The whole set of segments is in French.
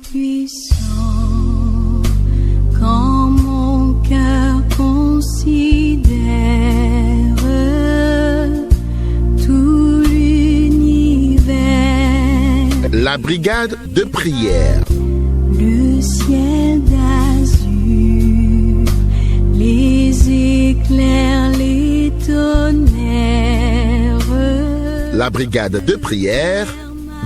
puissant, quand mon cœur considère tout l'univers. La brigade de prière. Le ciel d'azur, les éclairs, les tonnerres. La brigade de prière,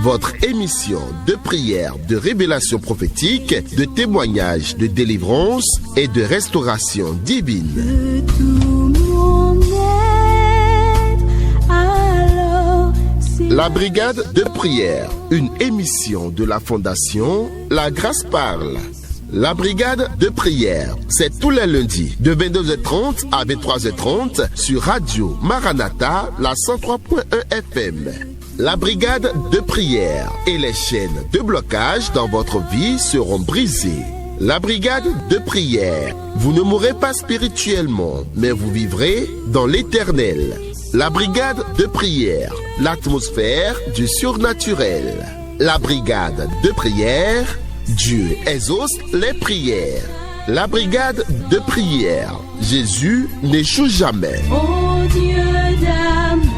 votre émission de prière, de révélation prophétique, de témoignage, de délivrance et de restauration divine. De tout mon être, alors c'est La brigade de prière, une émission de la fondation La Grâce Parle. La brigade de prière, c'est tous les lundis de 22h30 à 23h30 sur Radio Maranatha, la 103.1 FM. La brigade de prière et les chaînes de blocage dans votre vie seront brisées. La brigade de prière, vous ne mourrez pas spirituellement, mais vous vivrez dans l'éternel. La brigade de prière, l'atmosphère du surnaturel. La brigade de prière, Dieu exauce les prières. La brigade de prière, Jésus n'échoue jamais. oh Dieu d'amour.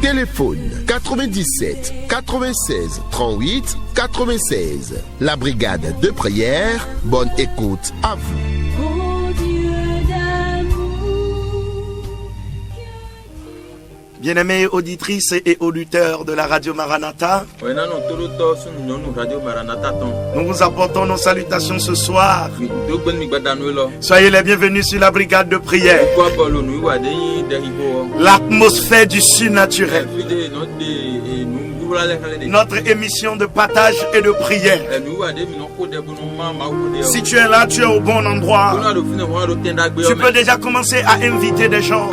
Téléphone 97 96 38 96. La brigade de prière, bonne écoute à vous. Oh Dieu d'amour. Bien-aimés auditrices et auditeurs de la Radio Maranatha, nous vous apportons nos salutations ce soir. Soyez les bienvenus sur la brigade de prière. L'atmosphère du surnaturel. Notre émission de partage et de prière. Si tu es là, tu es au bon endroit. Tu peux déjà commencer à inviter des gens.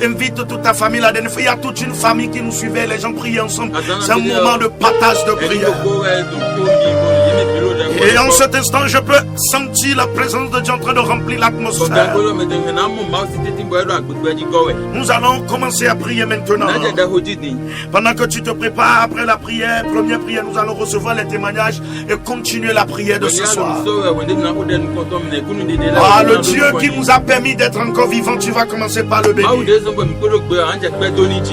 Invite toute ta famille. La dernière fois, il y a toute une famille qui nous suivait. Les gens priaient ensemble. C'est un moment de partage de prière. Et en cet instant, je peux sentir la présence de Dieu en train de remplir l'atmosphère. Nous allons commencer à prier maintenant. Pendant que tu te prépares après la prière, première prière, nous allons recevoir les témoignages et continuer la prière de ce soir. Ah, le Dieu qui nous a permis d'être encore vivants, tu vas commencer par le bénir.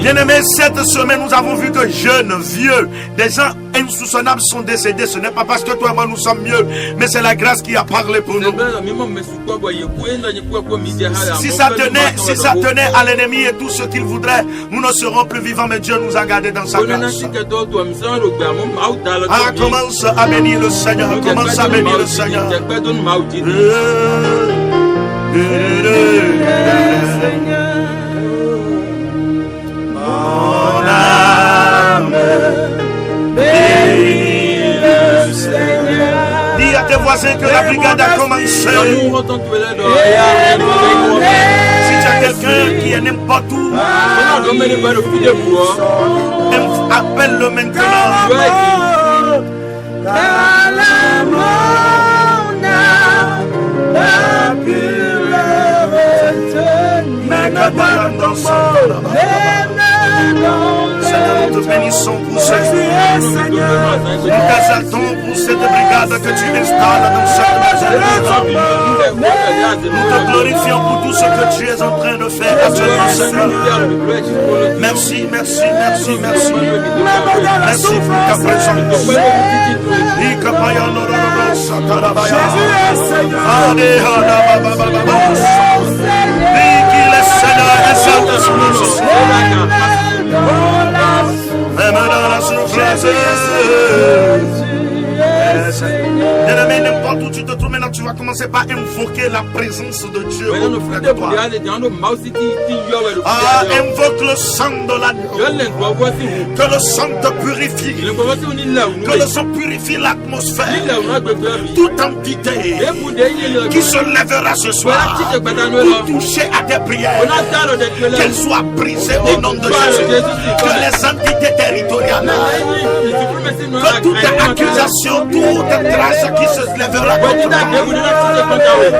Bien-aimés, cette semaine, nous avons vu que jeunes, vieux, des gens insoupçonnables sont décédés. Ce n'est pas parce que toi et moi nous sommes mieux, mais c'est la grâce qui a parlé pour nous. Si ça tenait à l'ennemi et tout ce qu'il voudrait, nous ne serons plus vivants, mais Dieu nous a gardés dans sa grâce. Ah, commence à bénir le Seigneur, commence à bénir le Seigneur. Mon âme bénit le Seigneur. Dis à tes voisins que la brigade a commencé. Si tu as quelqu'un qui est n'importe où, appelle-le maintenant. Car la mort n'a pu le retenir. Mais que dans son Seigneur, nous te bénissons pour ce jour. Nous t'exaltons pour cette brigade que tu installes dans cette maison. Nous te glorifions pour tout ce que tu es en train de faire actuellement, Seigneur. Merci, merci, merci, merci. Merci pour ta présence. Même dans la souffrance. Bien-aimé, n'importe où tu te trouves maintenant, tu vas commencer par invoquer la présence de Dieu auprès de toi. Ah, invoque le sang de l'agneau. Que le sang te purifie. Que le sang purifie l'atmosphère. Toute entité qui se lèvera ce soir pour toucher à tes prières, qu'elle soit brisée au nom de Jésus. Que les entités territoriales Que toute accusation, toute trace qui se lèvera contre toi,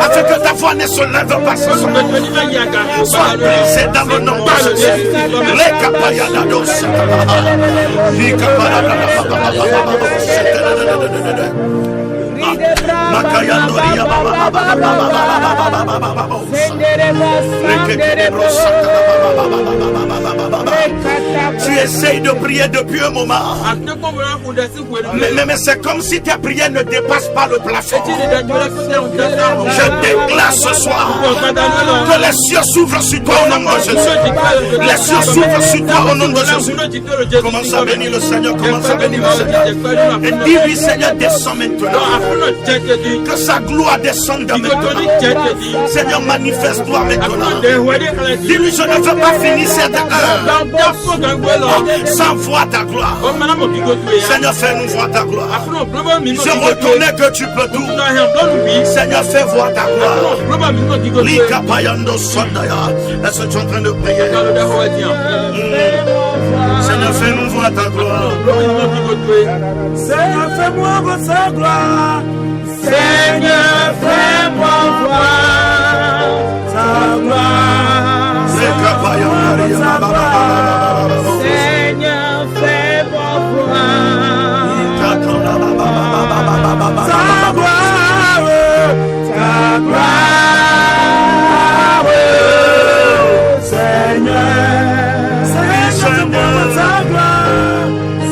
afin que ta voix ne se lève pas ce soir, sois brisée dans le nom de Jésus. Les capayadados. Tu essayes de prier depuis un moment, mais c'est comme si tes prières ne dépassent pas le plafond. Je déclare ce soir que les cieux s'ouvrent sur toi au nom de Jésus. Les cieux s'ouvrent sur toi au nom de Jésus. Commence à bénir le Seigneur, commence à bénir le Seigneur. Et dis-lui, Seigneur, descends maintenant. Que sa gloire descende maintenant. Seigneur, manifeste-toi maintenant. Dis-lui, je ne veux pas finir cette heure sans voir ta gloire. Seigneur, fais-nous voir ta gloire. Je reconnais que tu peux tout. Seigneur, fais voir ta gloire. Lika Payando Sondaya. Est-ce que tu es en train de prier? Seigneur, fais-nous voir ta gloire. Seigneur, fais-moi voir ta gloire. Seigneur, fais-moi voir ta gloire. Seigneur, fais-moi voir. Seigneur, fais-moi voir ta gloire. Ta gloire. Seigneur, fais-moi ta gloire.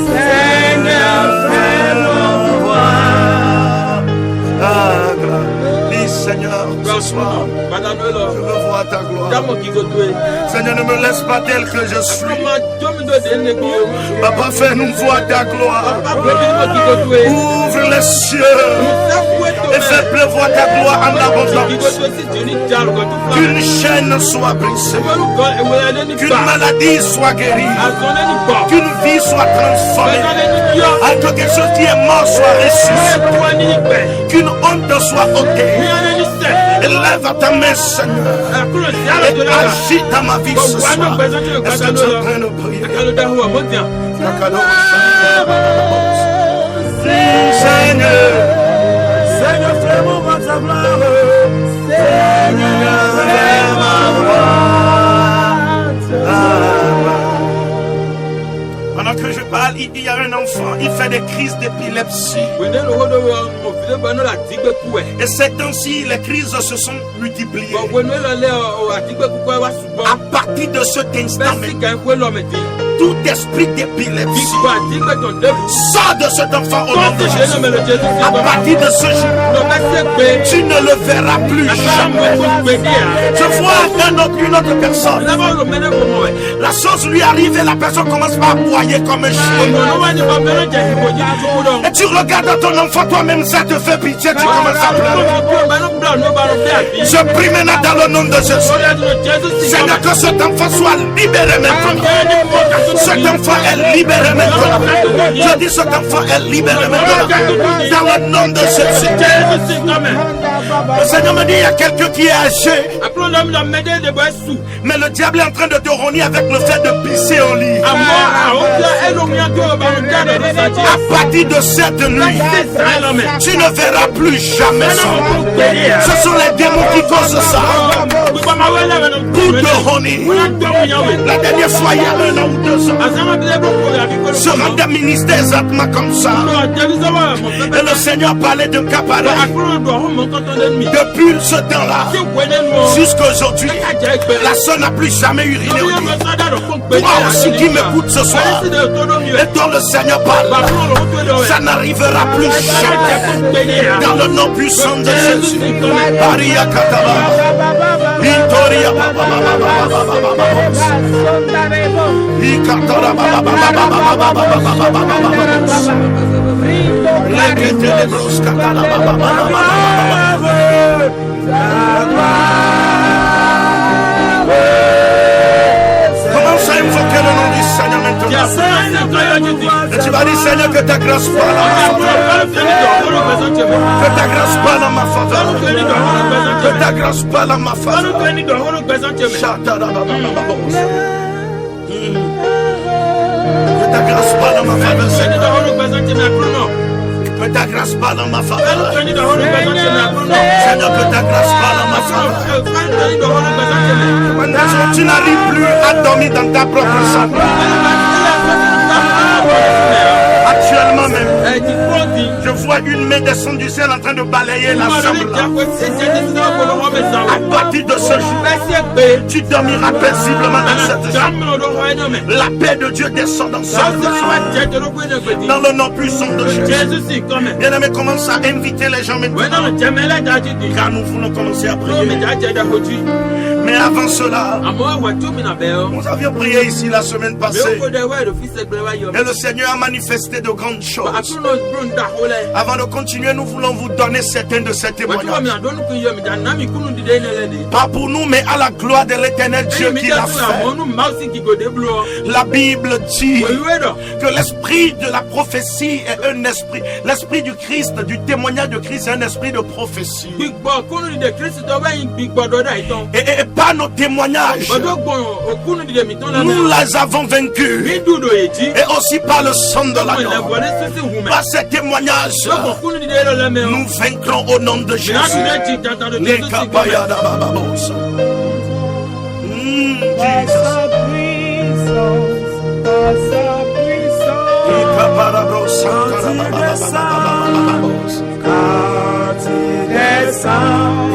Seigneur, fais-moi voir ta gloire. Dis, Seigneur, ce soir, je veux voir ta gloire. Seigneur, ne me laisse pas tel que je suis. Papa, fais-nous voir ta gloire. Ouvre les cieux et fais pleuvoir ta gloire en abondance. Qu'une chaîne soit brisée, qu'une maladie soit guérie, qu'une vie soit transformée, que quelque chose qui est mort soit ressuscité, qu'une honte soit ôtée. Élève ta main, Seigneur, et agis dans ma vie ce soir. Est-ce que tu es en train de prier? Seigneur, Seigneur, fais-moi voir ta gloire. Seigneur, fais-moi voir ta gloire. pendant que je parle, il y a un enfant, il fait des crises d'épilepsie. Et ces temps-ci, les crises se sont multipliées. À partir de cet instant, tout esprit d'épilepsie sort de cet enfant au nom de Jésus. À partir de ce jour, tu ne le verras plus jamais. Je vois une autre personne. La chose lui arrive et la personne commence à aboyer comme un chien. Et tu regardes ton enfant, toi-même ça te fait pitié, tu commences à pleurer. Je prie maintenant dans le nom de Jésus. Seigneur, que cet enfant soit libéré maintenant. Cet enfant est libéré maintenant. Je dis cet enfant est libéré maintenant. Dans le nom de Jésus. Le Seigneur me dit, il y a quelqu'un qui est âgé. Mais le diable est en train de te rogner avec le fait de pisser au lit. À partir de cette nuit, tu ne verras plus jamais ça. Ce sont les démons qui causent ça. Coup de rogner. La dernière fois, il y a 1 an ou 2 ans, je rendais ministère exactement comme ça. Et le Seigneur parlait de cas pareil. Depuis ce temps-là, jusqu'à aujourd'hui, la soeur n'a plus jamais uriné au lit. Toi aussi qui m'écoute ce soir, et dont le Seigneur parle, ça n'arrivera plus jamais. Dans le nom puissant de Jésus. Maria Kataba. Victoria Baba. Commence à invoquer le nom du Seigneur maintenant. Et tu vas dire, Seigneur, que ta grâce parle en ma faveur. Que ta grâce parle en ma faveur. Que ta grâce parle en ma faveur. Que ta grâce parle en ma faveur, Seigneur. grâce parle en ma faveur. Seigneur, que ta grâce parle en ma faveur. Tu n'arrives plus à dormir dans ta propre chambre. Actuellement même, je vois une main descendre du ciel en train de balayer la chambre. À partir de ce jour, tu dormiras paisiblement dans cette chambre. La paix de Dieu descend dans cette chambre. Dans le nom puissant de Jésus. Bien-aimé, commence à inviter les gens maintenant. Car nous voulons commencer à prier. Mais avant cela, nous avions prié ici la semaine passée. Et le Seigneur a manifesté de grandes choses. Avant de continuer, nous voulons vous donner certains de ces témoignages. Pas pour nous, mais à la gloire de l'Éternel Dieu qui l'a fait. La Bible dit que l'esprit de la prophétie est un esprit. L'esprit du Christ, du témoignage de Christ, est un esprit de prophétie. Et par nos témoignages, nous les avons vaincus. Et aussi par le sang de l'agneau. Par ces témoignages, nous vaincrons au nom de Jésus.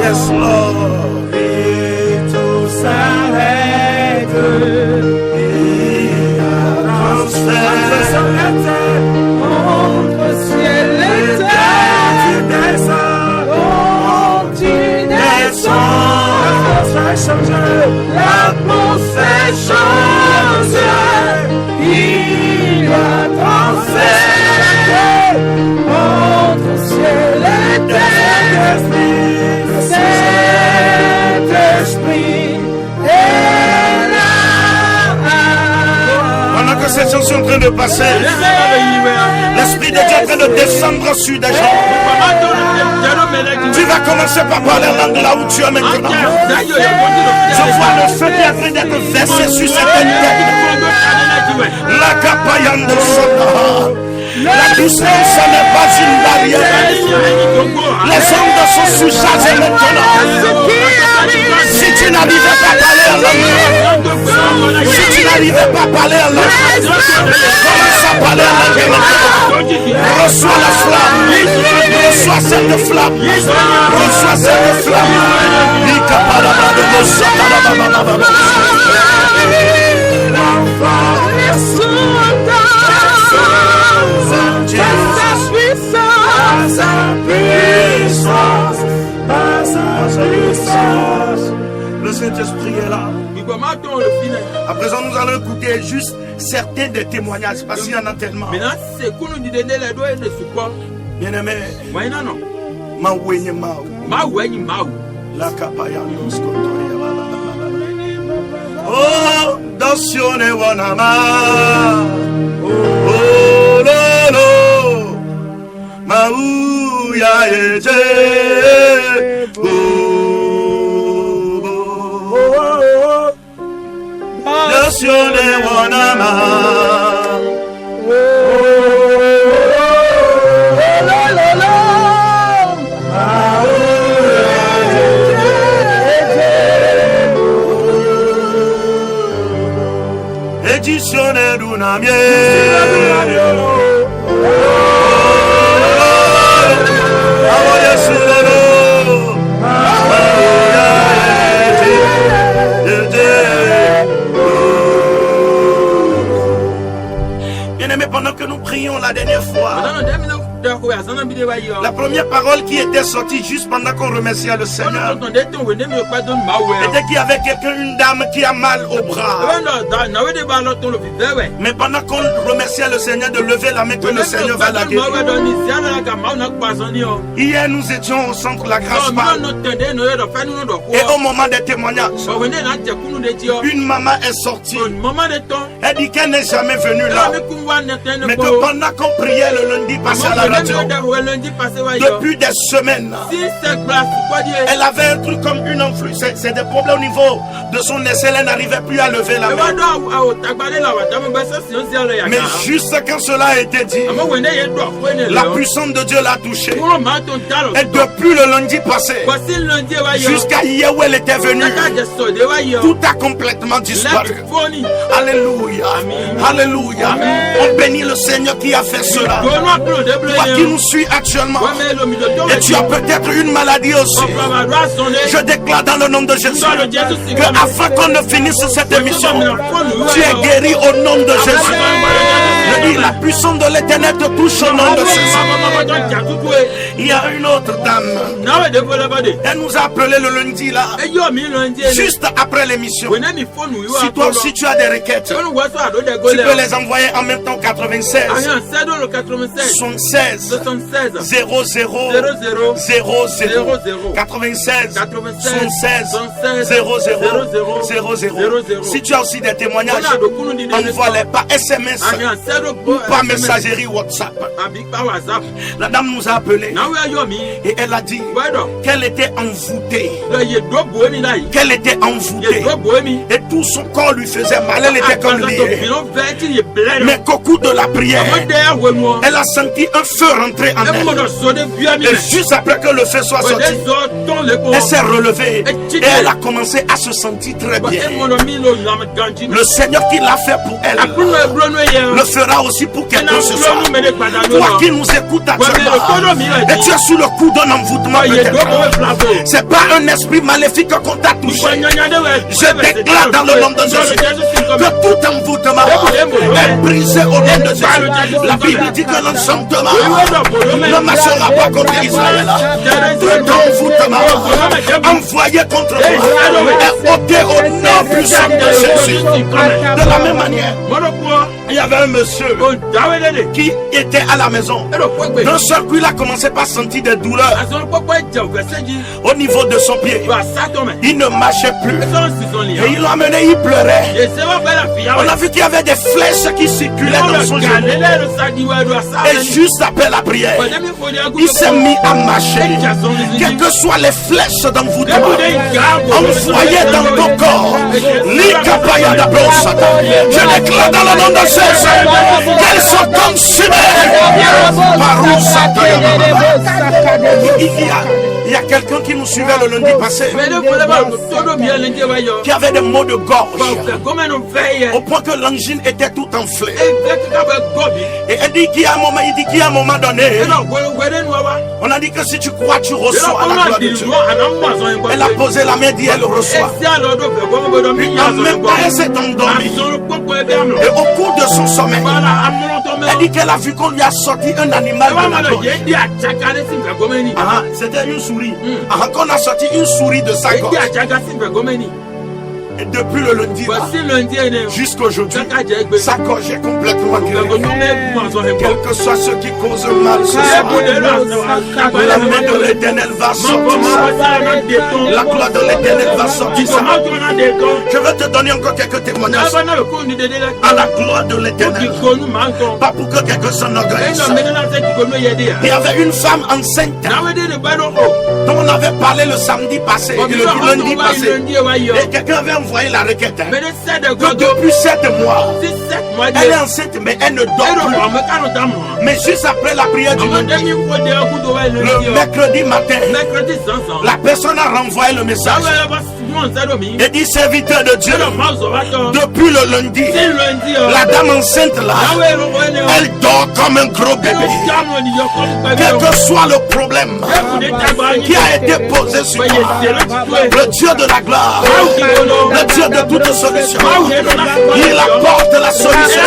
Yes, Lord. Tout s'arrête. Entre ciel et terre, tu descends. Tu descends. L'atmosphère change. Il a transcendé entre ciel et terre. Saint-Esprit est là. Pendant que ces gens sont en train de passer, l'Esprit de Dieu est en train de descendre sur des gens. Tu vas commencer par parler en langue là où tu es maintenant. Je vois le feu qui est en train d'être versé sur certaines têtes. La capayande de Sota. La distance n'est pas une barrière. Les ondes sont sous-chargées maintenant. Si tu n'arrivais pas à parler en langue, si tu n'arrivais pas à parler en langue, commence à parler en langue maintenant. Reçois la flamme. Reçois cette flamme. Reçois cette flamme. Le Saint-Esprit est là. À présent, nous allons écouter juste certains des témoignages parce qu'il y en a tellement. Bien-aimé, la capayande. Oh, dansione wanama. Oh, lolo. Mauya eje. Dansione wanama. Edizione d'una Bien-aimé, pendant que nous prions la dernière fois, la première parole qui était sortie juste pendant qu'on remerciait le Seigneur était qu'il y avait quelqu'un, une dame qui a mal au bras. Mais pendant qu'on remerciait le Seigneur de lever la main que le Seigneur va la guérir. Hier nous étions au centre La Grâce Parle. Et au moment des témoignages, une maman est sortie. Elle dit qu'elle n'est jamais venue là. Mais que pendant qu'on priait le lundi passé à la température. Depuis des semaines, elle avait un truc comme une influence. C'est des problèmes au niveau de son aisselle. Elle n'arrivait plus à lever la main. Mais juste quand cela a été dit, la puissance de Dieu l'a touchée. Et depuis le lundi passé, jusqu'à hier où elle était venue, tout a complètement disparu. Alléluia. Alléluia. On bénit le Seigneur qui a fait cela. Toi qui nous suis actuellement, et tu as peut-être une maladie aussi, je déclare dans le nom de Jésus que afin qu'on ne finisse cette émission, tu es guéri au nom de Jésus. Je dis, la puissance de l'Éternel te touche au nom de Jésus. Il y a une autre dame, elle nous a appelé le lundi là, juste après l'émission. Si toi aussi tu as des requêtes, tu peux les envoyer en même temps 96 76 00 00 96 76 00 00. Si tu as aussi des témoignages, envoie-les par SMS ou par messagerie WhatsApp. La dame nous a appelé et elle a dit qu'elle était envoûtée. Qu'elle était envoûtée et tout son corps lui faisait mal. Elle était comme liée. Mais qu'au cours de la prière, elle a senti un feu rentrer en elle. Et juste après que le feu soit sorti, elle s'est relevée et elle a commencé à se sentir très bien. Le Seigneur qui l'a fait pour elle le fera aussi pour quelqu'un ce soir. Toi qui nous écoutes actuellement et tu es sous le coup d'un envoûtement, c'est pas un esprit maléfique qu'on t'a touché. Je déclare dans le nom de Jésus que tout envoûtement est brisé au nom de Jésus. La Bible dit que l'enchantement ne marchera pas contre Israël. Tout envoûtement envoyé contre toi est ôté au nom puissant de Jésus. De la même manière, il y avait un monsieur qui était à la maison. D'un seul coup, il a commencé par sentir des douleurs au niveau de son pied. Il ne marchait plus. Et il l'a amené, il pleurait. On a vu qu'il y avait des flèches qui circulaient dans son genou. Et juste après la prière, il s'est mis à marcher. Quelles que soient les flèches d'envoûtement envoyées dans ton corps, je déclare dans le nom de Jésus qu'elles sont consumées. Il y a quelqu'un qui nous suivait le lundi passé, qui avait des maux de gorge, au point que l'angine était tout enflée. Et elle dit qu'il y a un moment donné, on a dit que si tu crois, tu reçois la gloire de Dieu. Elle a posé la main, dit elle reçoit. En même temps, elle s'est endormie. Et au cours de son sommeil, elle dit qu'elle a vu qu'on lui a sorti un animal de la gorge. C'était une souris. Qu'on a sorti une souris de sa gorge. Et depuis le lundi jusqu'aujourd'hui, sa gorge est complètement guérie. Quel que soit ce qui cause mal ce soir, la main de l'Éternel va sortir ça. La gloire de l'Éternel va sortir ça. Je vais te donner encore quelques témoignages à la gloire de l'Éternel. Pas pour que quelqu'un s'enorgueillisse. Il y avait une femme enceinte dont on avait parlé le samedi passé et le lundi passé. Et quelqu'un avait envoyé la requête que depuis 7 mois elle est enceinte mais elle ne dort plus. Mais juste après la prière du lundi, le mercredi matin, la personne a renvoyé le message et dit: serviteur de Dieu, depuis le lundi, la dame enceinte là, elle dort comme un gros bébé. Quel que soit le problème qui a été posé sur toi, le Dieu de la gloire, le Dieu de toute solution, il apporte la solution.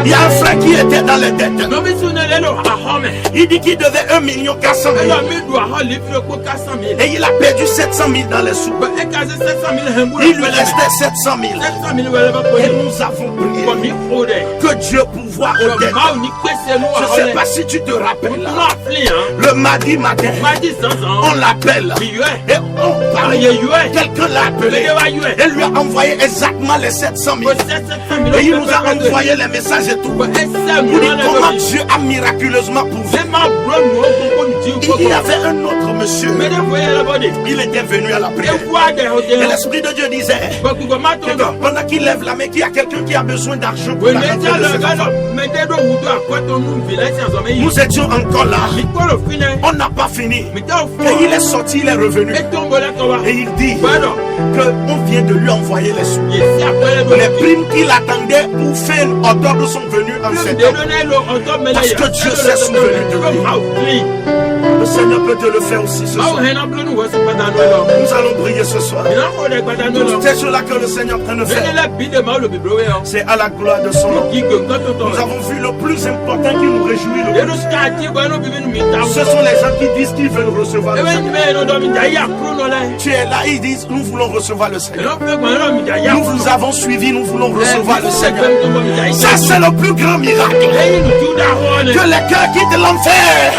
Il y a un frère qui était dans les dettes. Il dit qu'il devait 1 400 000 et il a perdu 700 000 dans les sous. Il lui restait 700 000 et nous avons prisonnier. Que Dieu pourvoit aux dettes. Je ne sais pas si tu te rappelles. Le mardi matin, on l'appelle. Et on parle. Quelqu'un l'a appelé. Et lui a envoyé exactement les 700 000. Et il nous a envoyé les messages et tout. Vous dites comment Dieu a miraculeusement pourvu. Il y avait un autre monsieur. Il était venu à la prière. Et l'Esprit de Dieu disait, pendant qu'il lève la main, qu'il y a quelqu'un qui a besoin d'argent pour la rentrée de ses enfants. Nous étions encore là. On n'a pas fini. Et il est sorti, il est revenu. Et il dit qu'on vient de lui envoyer les sous. Les primes qu'il attendait pour faire une octobre sont venues en septembre. Parce que Dieu s'est souvenu de lui. Le Seigneur peut te le faire aussi ce soir. Nous allons prier ce soir. Toutes ces choses-là que le Seigneur est en train de faire, c'est à la gloire de son nom. Nous avons vu le plus important qui nous réjouit le plus. Ce sont les gens qui disent qu'ils veulent recevoir le Seigneur. Tu es là, ils disent nous voulons recevoir le Seigneur. Nous vous avons suivi, nous voulons recevoir le Seigneur. Ça c'est le plus grand miracle. Que les cœurs quittent l'enfer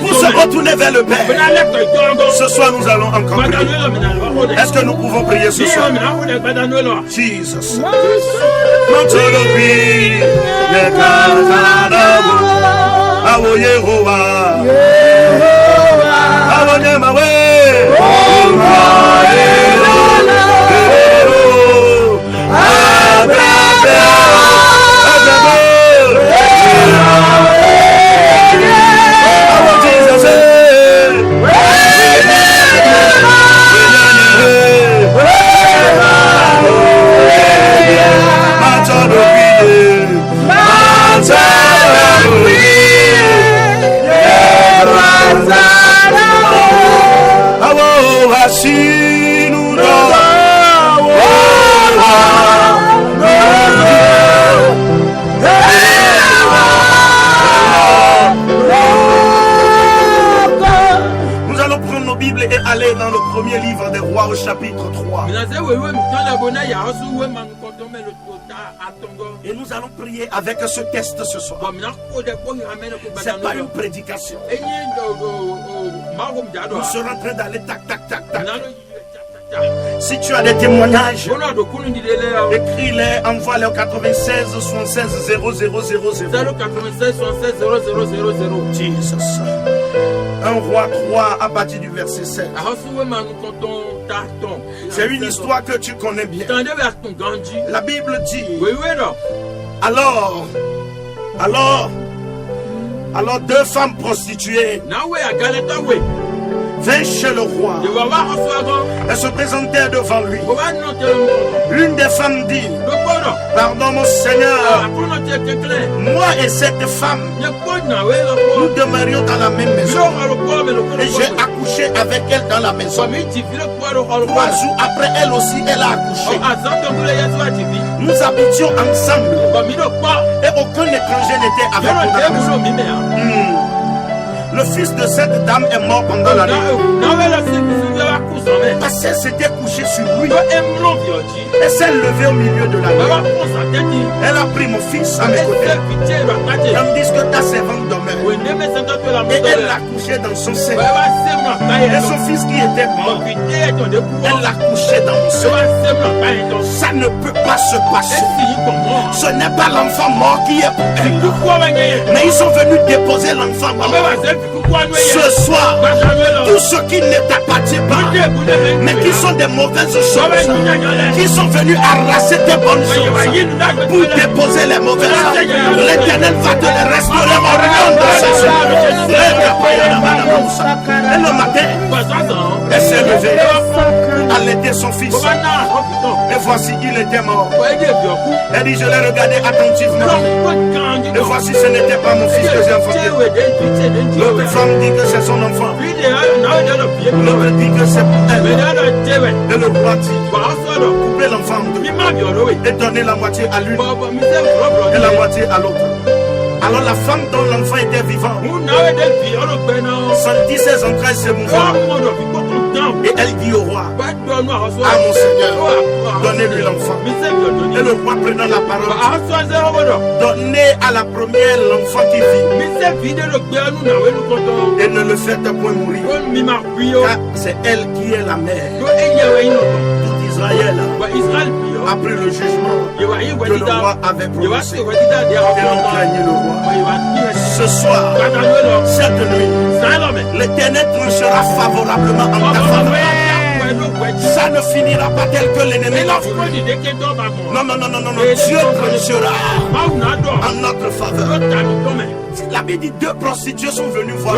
pour se retourner vers le Père. Ce soir nous allons encore prier. Est-ce que nous pouvons prier ce soir? Jesus. Aller dans le premier livre des rois au chapitre 3. Et nous allons prier avec ce texte ce soir. Ce n'est pas une prédication. Nous serons en train d'aller tac tac tac tac. Si tu as des témoignages, écris-les, envoie-les au 96 76 00 00 096 76 00 00. Jesus. 1 Roi 3 à partir du verset 7. C'est une histoire que tu connais bien. La Bible dit, alors deux femmes prostituées vinrent chez le roi. Elles se présentèrent devant lui. L'une des femmes dit, pardon mon Seigneur, moi et cette femme, nous demeurions dans la même maison. Et j'ai accouché avec elle dans la maison. 3 jours après, elle aussi, elle a accouché. Nous habitions ensemble. Et aucun étranger n'était avec nous dans la maison. Le fils de cette dame est mort pendant la nuit. Parce qu'elle s'était couchée sur lui. Elle s'est levée au milieu de la nuit. Elle a pris mon fils à mes côtés. Tandis que ta servante dormait. Et elle l'a couché dans son sein. Et son fils qui était mort, elle l'a couché dans mon sein. Ça ne peut pas se passer. Ce n'est pas l'enfant mort qui est pour elle. Mais ils sont venus déposer l'enfant mort. Ce soir, tous ceux qui ne t'appartiennent pas, mais qui sont des mauvaises choses, qui sont venus arraser tes bonnes choses pour déposer les mauvaises choses, l'Éternel va te les restaurer au nom de Jésus. Et le matin, elle s'est levée, allaiter son fils. Et voici, il était mort. Elle dit, je l'ai regardé attentivement. Et voici, ce n'était pas mon fils que j'ai enfanté. L'autre femme dit que c'est son enfant. L'autre dit que c'est pour elle. Et le roi dit, coupez l'enfant et donnez la moitié à l'une et la moitié à l'autre. Alors la femme dont l'enfant était vivant sentit ses entrailles s'émouvoir. Et elle dit au roi, à mon Seigneur, donnez-lui l'enfant. Et le roi prenant la parole, donnez à la première l'enfant qui vit. Et ne le faites point mourir, car c'est elle qui est la mère. Tout Israël a pris le jugement que le roi avait prononcé. Et on craignait le roi. Ce soir, cette nuit, l'Éternel tranchera favorablement en ta faveur. Ça ne finira pas tel que l'ennemi l'a voulu. Non. Dieu tranchera en notre faveur. La Bible dit 2 prostituées sont venues voir.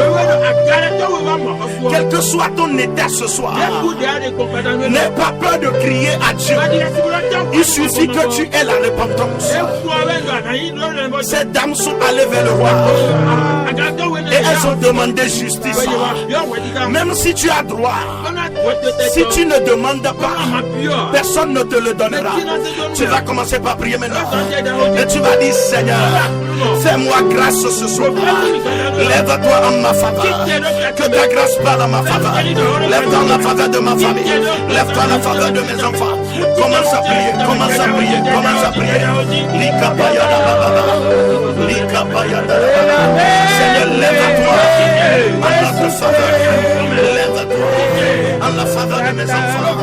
Quel que soit ton état ce soir, n'aie pas peur de crier à Dieu. Il suffit que tu aies la repentance. Ces dames sont allées vers le roi et elles ont demandé justice. Même si tu as droit, si tu ne demandes pas, personne ne te le donnera. Tu vas commencer par prier maintenant. Et tu vas dire, Seigneur, fais-moi grâce ce soir. Lève-toi en ma faveur. Que ta grâce parle en ma faveur. Lève-toi en la faveur de ma famille. Lève-toi en la faveur de mes enfants. Commence à prier, commence à prier, commence à prier. Seigneur, lève-toi en notre faveur. Lève-toi en la faveur de mes enfants.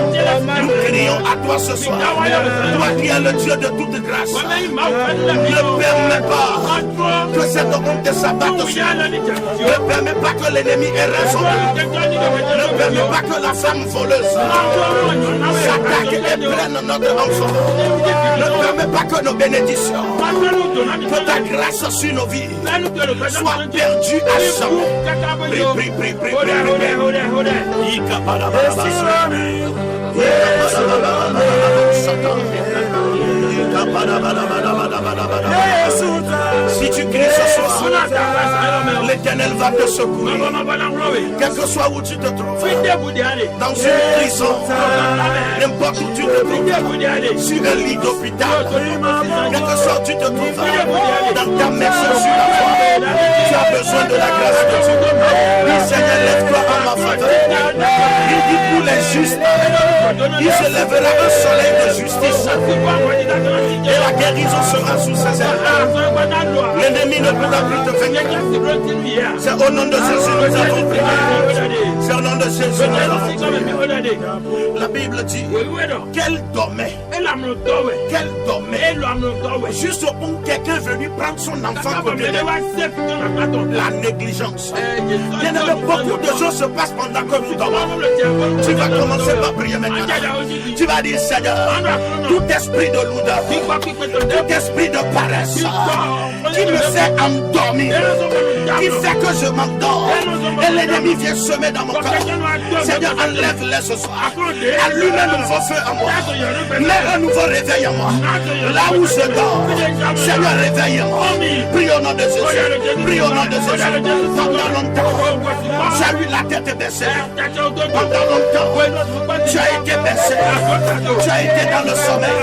Nous crions à toi ce soir. Toi qui es le Dieu de toute grâce. Ne permets pas que cette honte s'abatte sur nous. Ne permets pas que l'ennemi ait raison. Ne permets pas que la femme voleuse s'attaque et prenne notre enfant. Ne permets pas que nos bénédictions, que ta grâce sur nos vies soit perdue à jamais. Prie, prie, prie, prie, si tu cries ce soir, l'Éternel va te secourir. Quel que soit où tu te trouves, dans une prison, n'importe où tu te trouves, sur un lit d'hôpital, quel que soit où tu te trouves, dans ta maison sur la foi, tu as besoin de la grâce de Dieu. Dis, Seigneur, lève-toi en ma faveur. Il dit pour les justes, il se lèvera un soleil de justice. Et la guérison sera sous ses ailes. L'ennemi ne pourra plus te vaincre. C'est au nom de Jésus nous avons prié. C'est au nom de Jésus nous avons prié. La Bible dit qu'elle dormait. Qu'elle dormait. Juste au point quelqu'un est venu prendre son enfant côté d'elle. La négligence. Il y a beaucoup de choses se passent pendant que nous dormons. Tu vas commencer par prier maintenant. Tu vas dire, Seigneur, tout esprit de lourdeur, tout esprit de paresse qui me fait endormir, qui fait que je m'endors et l'ennemi vient semer dans mon cœur. Seigneur, enlève-les ce soir. Allume un nouveau feu en moi. Mets un nouveau réveil en moi. Là où je dors, Seigneur, réveille-moi. Prie au nom de Jésus. Prie au nom de Jésus. Pendant longtemps, tu as eu la tête baissée. Pendant longtemps, tu as été baissé. Tu as été dans le sommeil.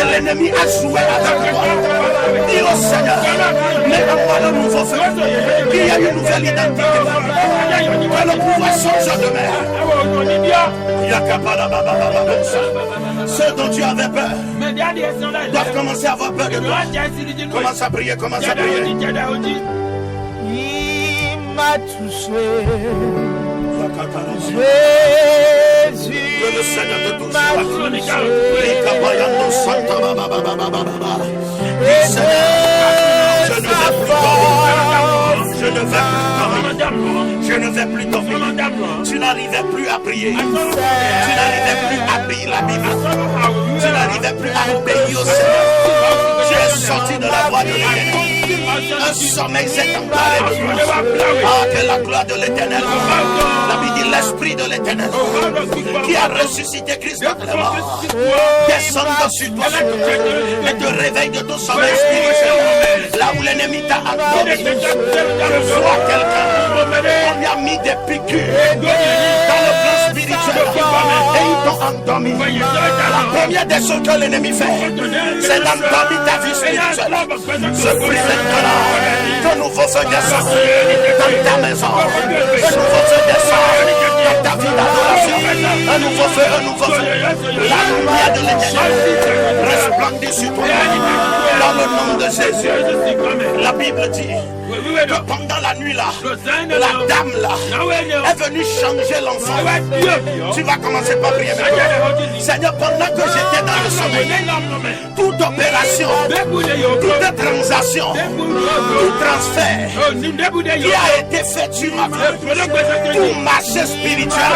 Et l'ennemi a joué avec toi. Dis au Seigneur, mets en moi le nouveau feu. Qu'il y a une nouvelle identité. Que le pouvoir change de mer. Ceux dont tu avais peur doivent commencer à avoir peur de toi. Commence à prier, commence à prier. Il m'a touché. Jésus, Que le Seigneur te touche. m'a Je ne vais plus dormir. Je ne vais plus dormir. Je ne vais plus dormir. Tu n'arrivais plus à prier. Tu n'arrivais plus à payer la Bible. Tu n'arrivais plus à obéir au Seigneur. Tu es sorti de la voie de l'ennemi. Un sommeil s'est emparé de toi. Ah, que la gloire de l'Éternel. La Bible dit l'Esprit de l'Éternel qui a ressuscité Christ d'entre les morts descende sur toi et te réveille de ton sommeil spirituel. Là où l'ennemi t'a endormi, je vois quelqu'un, on lui a mis des piqûres dans le plan spirituel. et ils t'ont endormi. La première des choses que l'ennemi fait, c'est d'endormir ta vie spirituelle. Je prie maintenant que nouveau feu descend dans ta maison, un nouveau feu descend dans ta vie d'adoration, un nouveau feu, la lumière de l'éternel resplendit sur toi dans le nom de Jésus. La Bible dit que pendant la nuit là, la dame là est venue changer l'enfant. Tu vas commencer par prier maintenant. Seigneur, pendant que j'étais dans le sommeil, toute opération, toute transaction, tout transfert qui a été fait sur ma vie, tout marché spirituel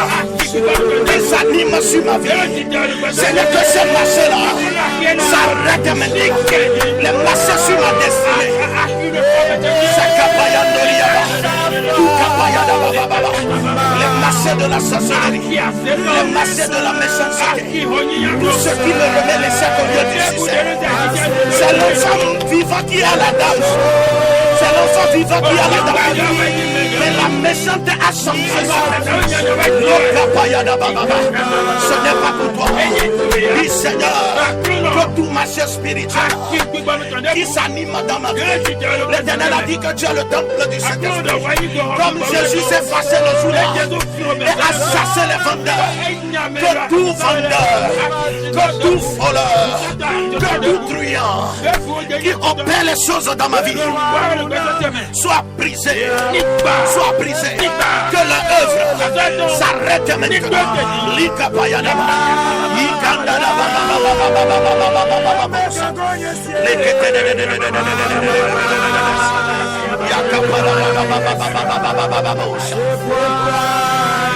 des animes sur ma vie, Seigneur, que ce marché là s'arrête maintenant. Les marchés sur ma destinée, les marchés de la sorcellerie, les marchés de la méchanceté, tout ce qui me remet les sacs au lieu du succès. C'est l'enfant vivant qui a la dame. C'est l'enfant vivant qui a la dame. Mais la méchante a changé ça. Ce n'est pas pour toi. Oui, Seigneur, que tout marché spirituel qui s'anime dans ma vie. L'Éternel a dit que tu es le temple du Saint-Esprit. Comme Jésus s'est fâché le jour-là et a chassé les vendeurs, que tout vendeur, que tout voleur, que tout truand qui opère les choses dans ma vie soit brisé, soit brisé, que l'œuvre s'arrête maintenant.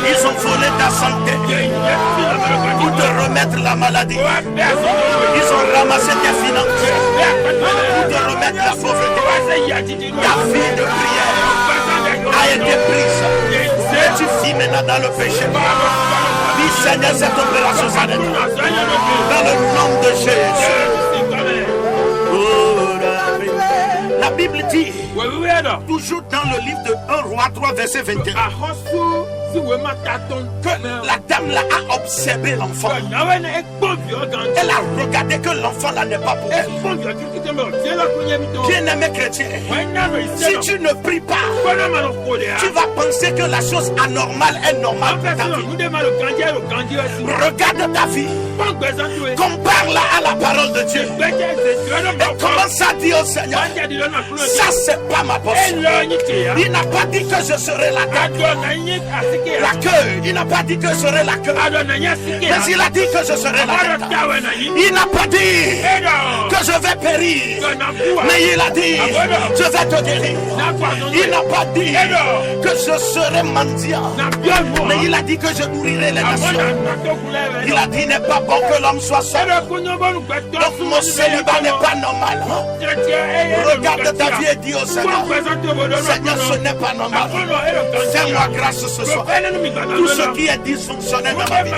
Ils ont volé ta santé pour te remettre la maladie. Ils ont ramassé tes finances pour te remettre la pauvreté. Ta vie de prière a été prise et tu vis maintenant dans le péché. Dis Seigneur, cette opération s'arrête dans le nom de Jésus. La Bible dit, toujours dans le livre de 1 Roi 3 verset 21, que la dame là a observé l'enfant. Elle a regardé que l'enfant là n'est pas pour elle. Bien-aimé chrétien, si tu ne pries pas, tu vas penser que la chose anormale est normale pour ta vie. Regarde ta vie, compare-la à la parole de Dieu et commence à dire au Seigneur, ça c'est pas ma portion. Il n'a pas dit que je serai la tête, la queue. Il n'a pas dit que je serai la queue, mais il a dit que je serai la tête. Il n'a pas dit que je vais périr, mais il a dit je vais te guérir. Il n'a pas dit que je serai mendiant, mais il a dit que je nourrirai les nations. Il a dit n'est pas bon que l'homme soit seul. Donc mon célibat n'est pas normal. Regarde ta vie et dis au Seigneur, Seigneur, ce n'est pas normal. Fais-moi grâce ce soir. Tout ce qui est dysfonctionnel dans ma vie,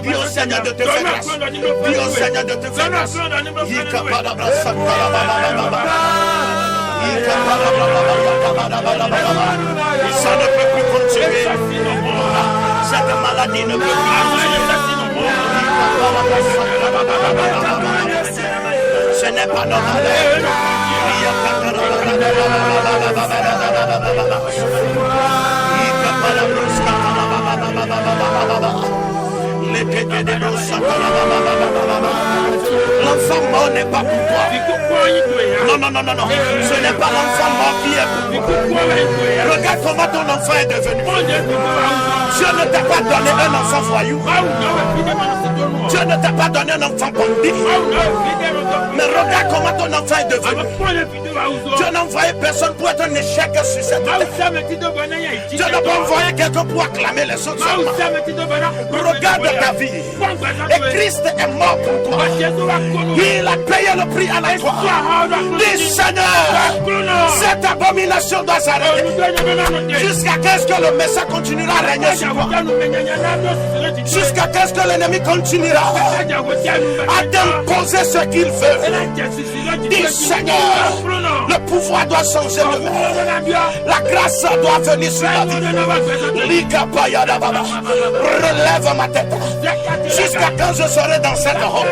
dis au Seigneur de te faire grâce. Dis au Seigneur de te faire grâce. Ça ne peut plus continuer. Cette maladie ne peut plus continuer. Ce n'est pas normal. L'enfant mort n'est pas pour toi. Non. Ce n'est pas l'enfant mort qui est pour toi. Regarde comment ton enfant est devenu. Dieu ne t'a pas donné un enfant voyou. Dieu ne t'a pas donné un enfant bandit. Mais regarde comment ton enfant est devenu. Dieu n'a envoyé personne pour être un échec sur cette terre. Dieu n'a pas envoyé quelqu'un pour acclamer les autres seulement. Regarde ta vie. Et Christ est mort pour toi. Il a payé le prix à la croix. Dis Seigneur, cette abomination doit s'arrêter. Jusqu'à ce que le Messie continuera à régner sur toi. Jusqu'à ce que l'ennemi continuera à t'imposer ce qu'il veut. Dis Seigneur, Le pouvoir doit changer de main. La grâce doit venir sur ma vie. Relève ma tête. Jusqu'à quand je serai dans cette honte.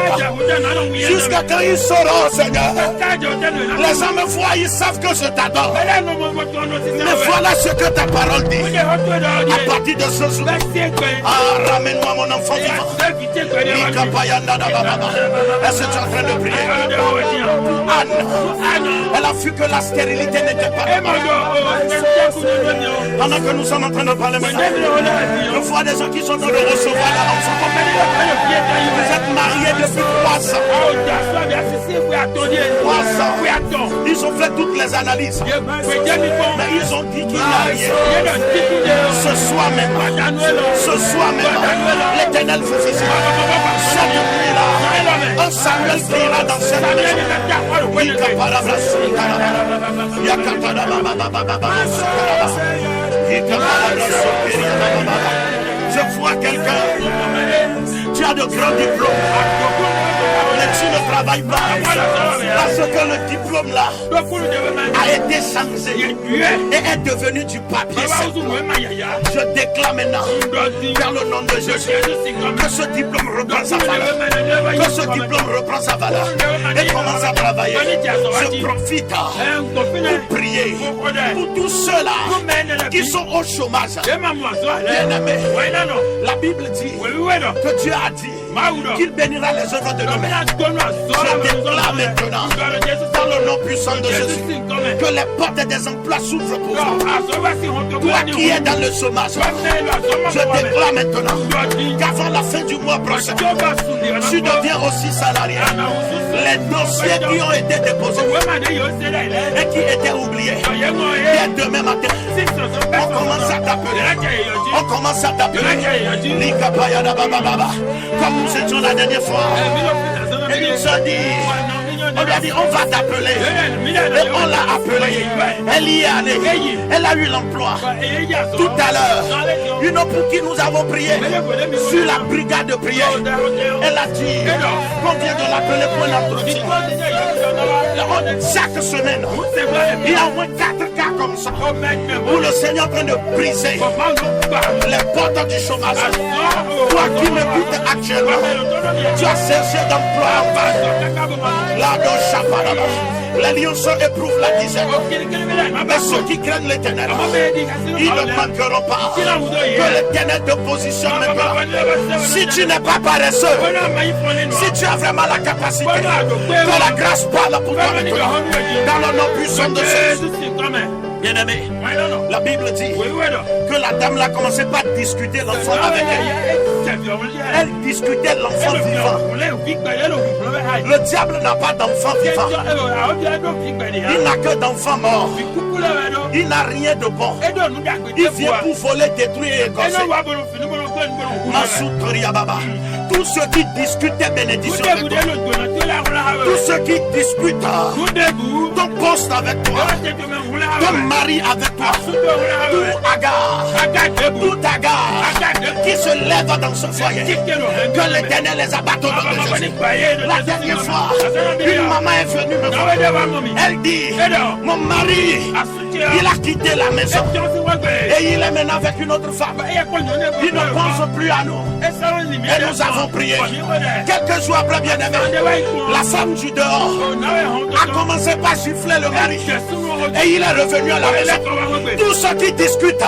Jusqu'à quand ils sauront, Seigneur. Les gens me voient, ils savent que je t'adore. Mais voilà ce que ta parole dit. À partir de ce jour, ramène-moi mon enfant vivant. Est-ce que tu es en train de prier? Anne, elle a vu que la stérilité n'était pas pendant que nous sommes en train de parler maintenant, je vois des gens qui sont dans le recevoir leur enfant. Vous êtes mariés depuis 3 ans. 3 ans. Ils ont fait toutes les analyses. Mais ils ont dit qu'il n'y a rien. Ce soir même, l'Éternel fait ceci. Cette nuit-là, un Samuel criera dans cette maison. Je vois quelqu'un, tu as de grands diplômes, mais tu ne travailles pas. Parce que le diplôme là a été changé et est devenu du papier. Je déclare maintenant, vers le nom de Jésus, que ce diplôme reprend sa valeur. Que ce diplôme reprend sa valeur et commence à travailler. Je profite pour prier pour tous ceux-là qui sont au chômage. Bien-aimés, la Bible dit que Dieu a dit qu'il bénira les œuvres de nos mains. Je déclare maintenant, dans le nom puissant de Jésus, que les portes des emplois s'ouvrent pour vous. Toi qui es dans le chômage, je déclare maintenant qu'avant la fin du mois prochain, tu deviens aussi salarié. Les dossiers qui ont été déposés et qui étaient oubliés, dès demain matin, on commence à t'appeler. On commence à t'appeler. Comme nous étions la dernière fois, et il nous a dit, on lui a dit, on va t'appeler. Et on l'a appelé. Elle y est allée. Elle a eu l'emploi. Tout à l'heure, une autre pour qui nous avons prié sur la brigade de prière. Elle a dit qu'on vient de l'appeler pour l'entretien. Chaque semaine, il y a au moins 4 cas comme ça où le Seigneur est en train de briser les portes du chômage. Toi qui m'écoutes actuellement, tu as cherché d'emploi en vain. Les lionceaux éprouvent la disette. Mais ceux qui craignent l'Éternel, ils ne manqueront pas. Que l'Éternel te positionne maintenant. Si tu n'es pas paresseux, si tu as vraiment la capacité, que la grâce parle pour toi maintenant. Dans le nom puissant de Jésus. Bien-aimé, la Bible dit que la dame là commençait pas à discuter l'enfant avec elle. Elle discutait l'enfant vivant. Le diable n'a pas d'enfant vivant. Il n'a que d'enfants morts. Il n'a rien de bon. Il vient pour voler, détruire et égorger. Tous ceux qui discutent tes bénédictions avec toi, tous ceux qui disputent ton poste avec toi, ton mari avec toi, tout Agar qui se lève dans ce foyer, que l'Éternel les abatte au nom de Jésus. La dernière fois, une maman est venue me voir. Elle dit, mon mari, il a quitté la maison et il est maintenant avec une autre femme. Il ne pense plus à nous. Et nous avons prié. Quelques jours après, bien-aimé, la femme du dehors a commencé par gifler le mari et il est revenu à la maison. Tous ceux qui discutent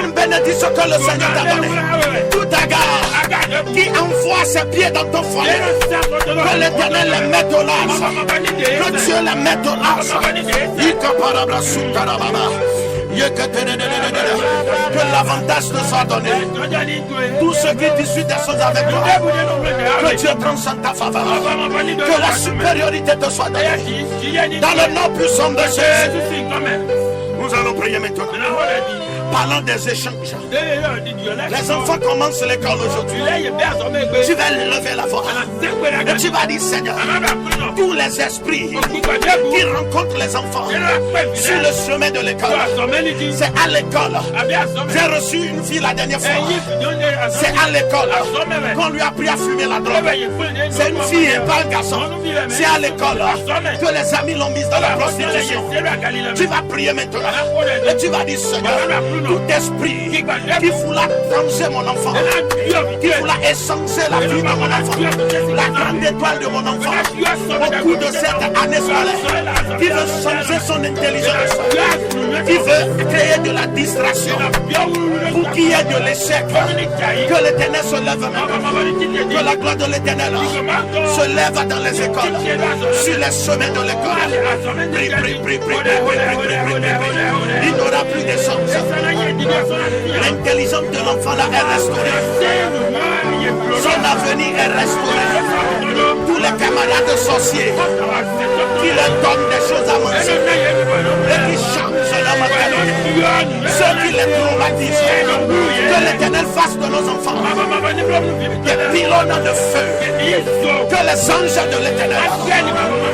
une bénédiction que le Seigneur t'a donnée, tout Agar qui envoie ses pieds dans ton foyer, que l'Éternel les mette au large, que Dieu les mette au large. Que l'avantage te soit donné. Tous ceux qui discutent des choses avec toi, que Dieu transcende ta faveur. Que la supériorité te soit donnée. Dans le nom puissant de Jésus. Nous allons prier maintenant. parlant des échanges. Les enfants commencent l'école aujourd'hui. Tu vas lever la voix. Et tu vas dire, Seigneur, tous les esprits qui rencontrent les enfants sur le chemin de l'école, c'est à l'école. J'ai reçu une fille la dernière fois. C'est à l'école qu'on lui a appris à fumer la drogue. C'est une fille et pas un garçon. C'est à l'école que les amis l'ont mise dans la prostitution. Tu vas prier maintenant. Et tu vas dire, Seigneur, tout esprit qui voulait changer mon enfant, qui voulait essencer la vie de mon enfant, la grande étoile de mon enfant, au cours de cette année scolaire, qui veut changer son intelligence, qui veut créer de la distraction, pour qu'il y ait de l'échec, que l'Éternel se lève maintenant, que la gloire de l'Éternel se lève dans les écoles, sur les chemins de l'école. Prie. Il n'aura plus d'échange. L'intelligence de l'enfant là est restaurée. Son avenir est restauré. Tous les camarades sorciers qui leur donnent des choses à manger et qui changent leur mentalité, ceux qui les traumatisent, que l'Éternel fasse de nos enfants des pylônes de feu, que les anges de l'Éternel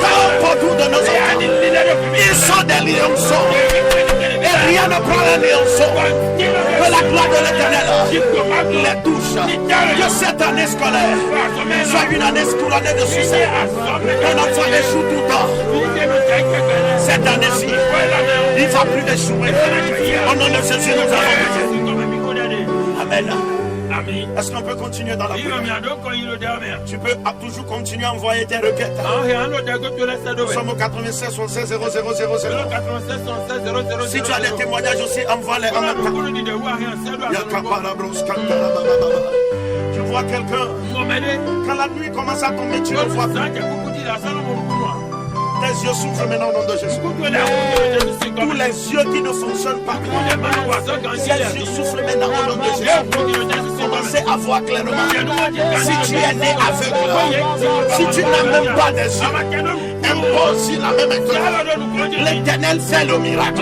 campent autour de nos enfants. Ils sont des lionceaux et rien ne prend un lionceau. Que la gloire de l'Éternel les touche. Que cette année scolaire soit une année couronnée de succès. Un enfant échoue tout le temps. Cette année-ci, il ne va plus échouer. Au nom de Jésus, nous avons prié. Amen. Est-ce qu'on peut continuer dans la prière? Tu peux toujours continuer à envoyer tes requêtes. Somme 96 76 00 00. Si tu as des témoignages aussi, envoie-les en même temps. Je vois quelqu'un. Quand la nuit commence à tomber, tu le vois. Tes yeux s'ouvrent maintenant au nom de Jésus. Tous les yeux qui ne fonctionnent pas, tes yeux s'ouvrent maintenant au nom de Jésus. Commencez à voir clairement. Si tu es né aveugle, si tu n'as même pas des yeux, impose la même maintenant. L'Éternel fait le miracle.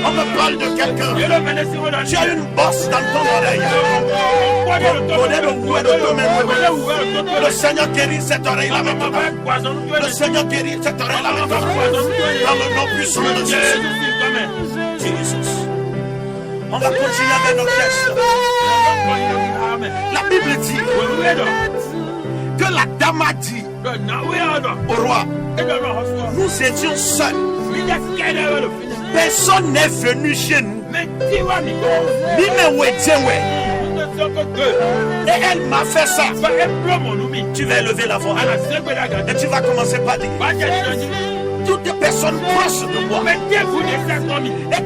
On me parle de quelqu'un. Tu as une bosse dans ton oreille. Le Seigneur guérit cette oreille-là maintenant. Le Seigneur guérit cette oreille-là maintenant. Dans le nom puissant de Jésus. On va continuer avec nos textes. La Bible dit que la dame a dit au roi, nous étions seuls. Personne n'est venu chez nous. Et elle m'a fait ça. Tu vas élever la voix et tu vas commencer par dire: toute personne proche de moi et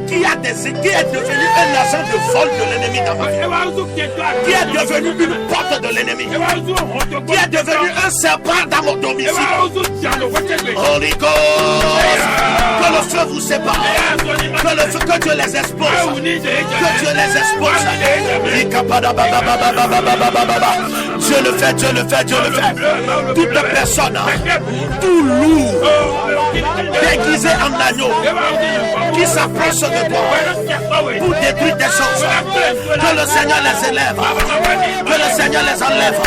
qui est devenu un agent de vol de l'ennemi dans ma vie, qui est devenu une porte de l'ennemi, qui est devenu un serpent dans mon domicile. Holy Ghost, que le feu vous sépare, que Dieu les expose, que Dieu les expose. Dieu le fait, Dieu le fait, Dieu le fait. Toute personne, tout loup déguisé en agneau qui s'approche de toi pour détruire des choses, que le Seigneur les élève, que le Seigneur les enlève,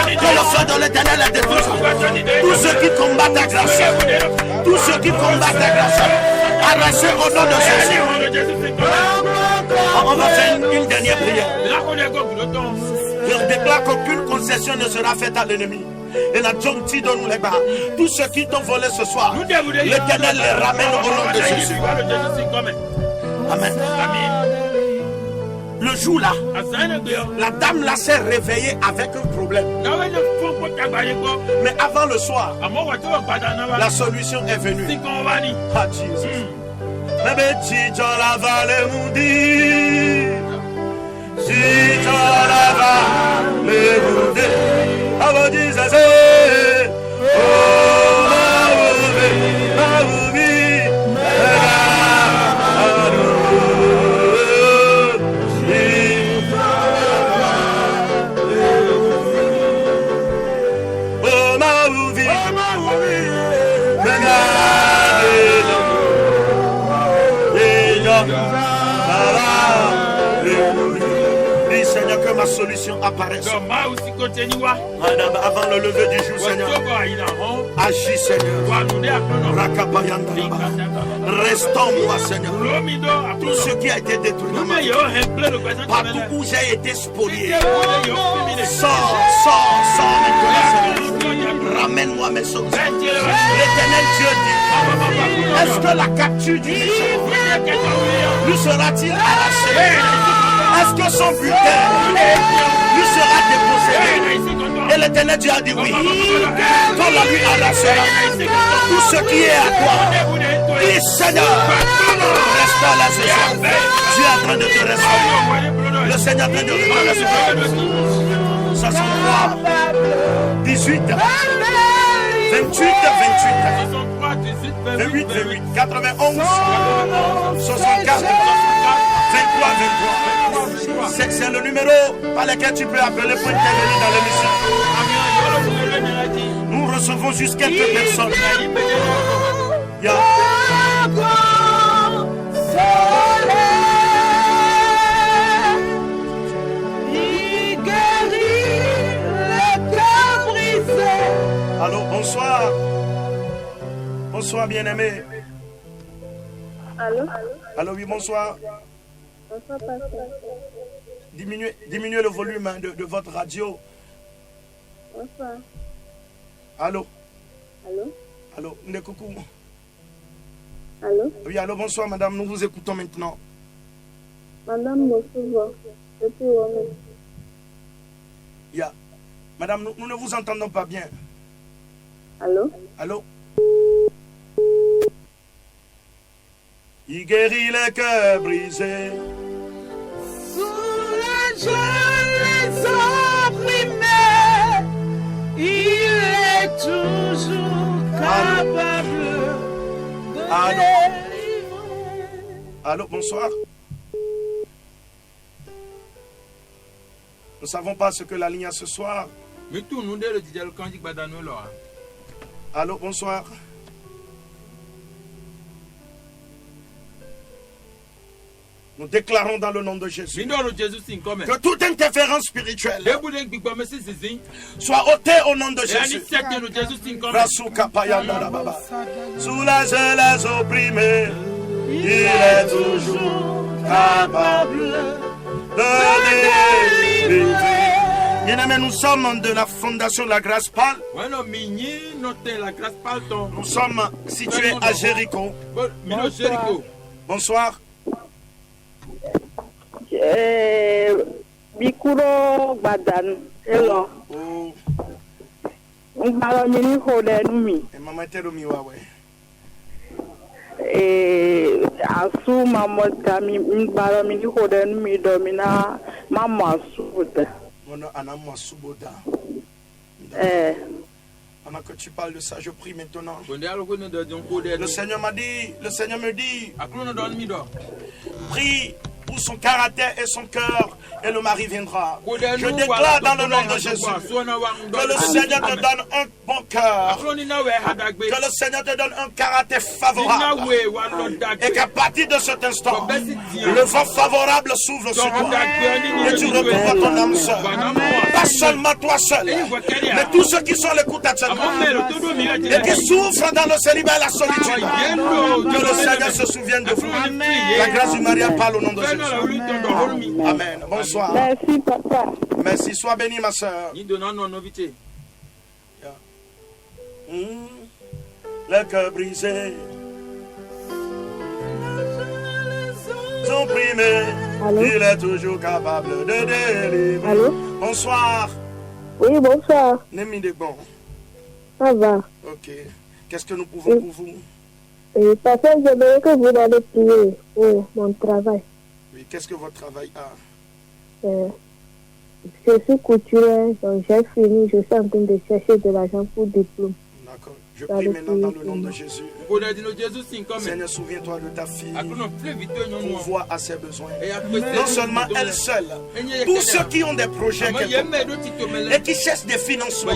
que le feu de l'Éternel les détruise. Tous ceux qui combattent ta grâce, tous ceux qui combattent ta grâce, arrachez au nom de Jésus. On va faire une dernière prière. Je déclare qu'aucune concession ne sera faite à l'ennemi. Et la John-T donne les bas. Tous ceux qui t'ont volé ce soir, l'Éternel les ramène au nom de Jésus. Amen. Le jour là, la dame là s'est réveillée avec un problème. Mais avant le soir, la solution est venue. Ah, Jésus. Si tu la vallée moudi, si tu la vallée moudi, avant Jésus, oh ma ouvi, Dis Seigneur que ma solution apparaisse. Avant le lever du jour, Seigneur. Agis, Seigneur. Restons-moi, Seigneur. Tout ce qui a été détruit dans ma vie, partout où j'ai été spolié, sors maintenant, Seigneur. Ramène-moi mes choses. L'Éternel Dieu dit, est-ce que la capture du méchant lui sera-t-il arrachée? Est-ce que son bulletin lui sera déposé? Et l'Éternel Dieu a dit oui. Quand la lui arrachera tout ce qui est à toi, dis Seigneur, restaure la saison. Dieu est en train de te restaurer. Le Seigneur est en train de te restaurer. 63, 18, 28, 91, 64, 23. C'est le numéro par lequel tu peux appeler pour intervenir dans l'émission. Nous recevons juste quelques personnes. Allô, bonsoir. Bonsoir, bien-aimé. Allô? Allô, oui, bonsoir. Bonsoir, pasteur. Diminuez le volume de votre radio. Bonsoir. Allô? Allô? Allô, coucou. Allô? Oui, allô, bonsoir, madame. Nous vous écoutons maintenant. Madame Mosuvo, depuis Wome. Madame, nous ne vous entendons pas bien. Allô? Allô? Il guérit les cœurs brisés. Soulage les opprimés. Il est toujours capable de délivrer. Allô, bonsoir. Nous ne savons pas ce que la ligne a ce soir. Allô, bonsoir. Nous déclarons dans le nom de Jésus que toute interférence spirituelle soit ôtée au nom de Jésus. Soulagez les opprimés, il est toujours capable de délivrer. Bien-aimés, nous sommes de la fondation de la Grâce Pâle. Nous sommes situés à Jéricho. Bonsoir. Bikuro Badan, hello. Oh. Mbalomini Hodenumi. Maman Teromi Wawe. Asu Mamotami, Mbalomini Hodenumi Domina, Mama Suda. Mon Anama Suboda. Pendant que tu parles de ça, je prie maintenant. Le Seigneur m'a dit, le Seigneur me dit, prie pour son caractère et son cœur, et le mari viendra. Je déclare dans le nom de Jésus que le Seigneur te donne un bon cœur, que le Seigneur te donne un caractère favorable, et qu'à partir de cet instant, le vent favorable s'ouvre sur toi, et tu retrouveras ton âme seule. Pas seulement toi seul, mais tous ceux qui sont à l'écoute actuellement, et qui souffrent dans le célibat et la solitude, que le Seigneur se souvienne de vous. La grâce du mariage parle au nom de Jésus. Amen. Bonsoir. Merci, papa. Merci. Sois béni, ma soeur. Le cœur brisé, opprimé, il est toujours capable de délivrer. Allô? Bonsoir. Oui, bonsoir. Némi de bon. Ça va. Ok. Qu'est-ce que nous pouvons pour vous? Papa, j'aimerais que vous allez prier pour mon travail. Oui, qu'est-ce que votre travail a? Je suis couturière, donc j'ai fini, je suis en train de chercher de l'argent pour diplôme. D'accord. Je prie maintenant dans le nom de Jésus. Seigneur, souviens-toi de ta fille. Pourvois à ses besoins. Non seulement elle seule, tous ceux qui ont des projets et qui cherchent des financements.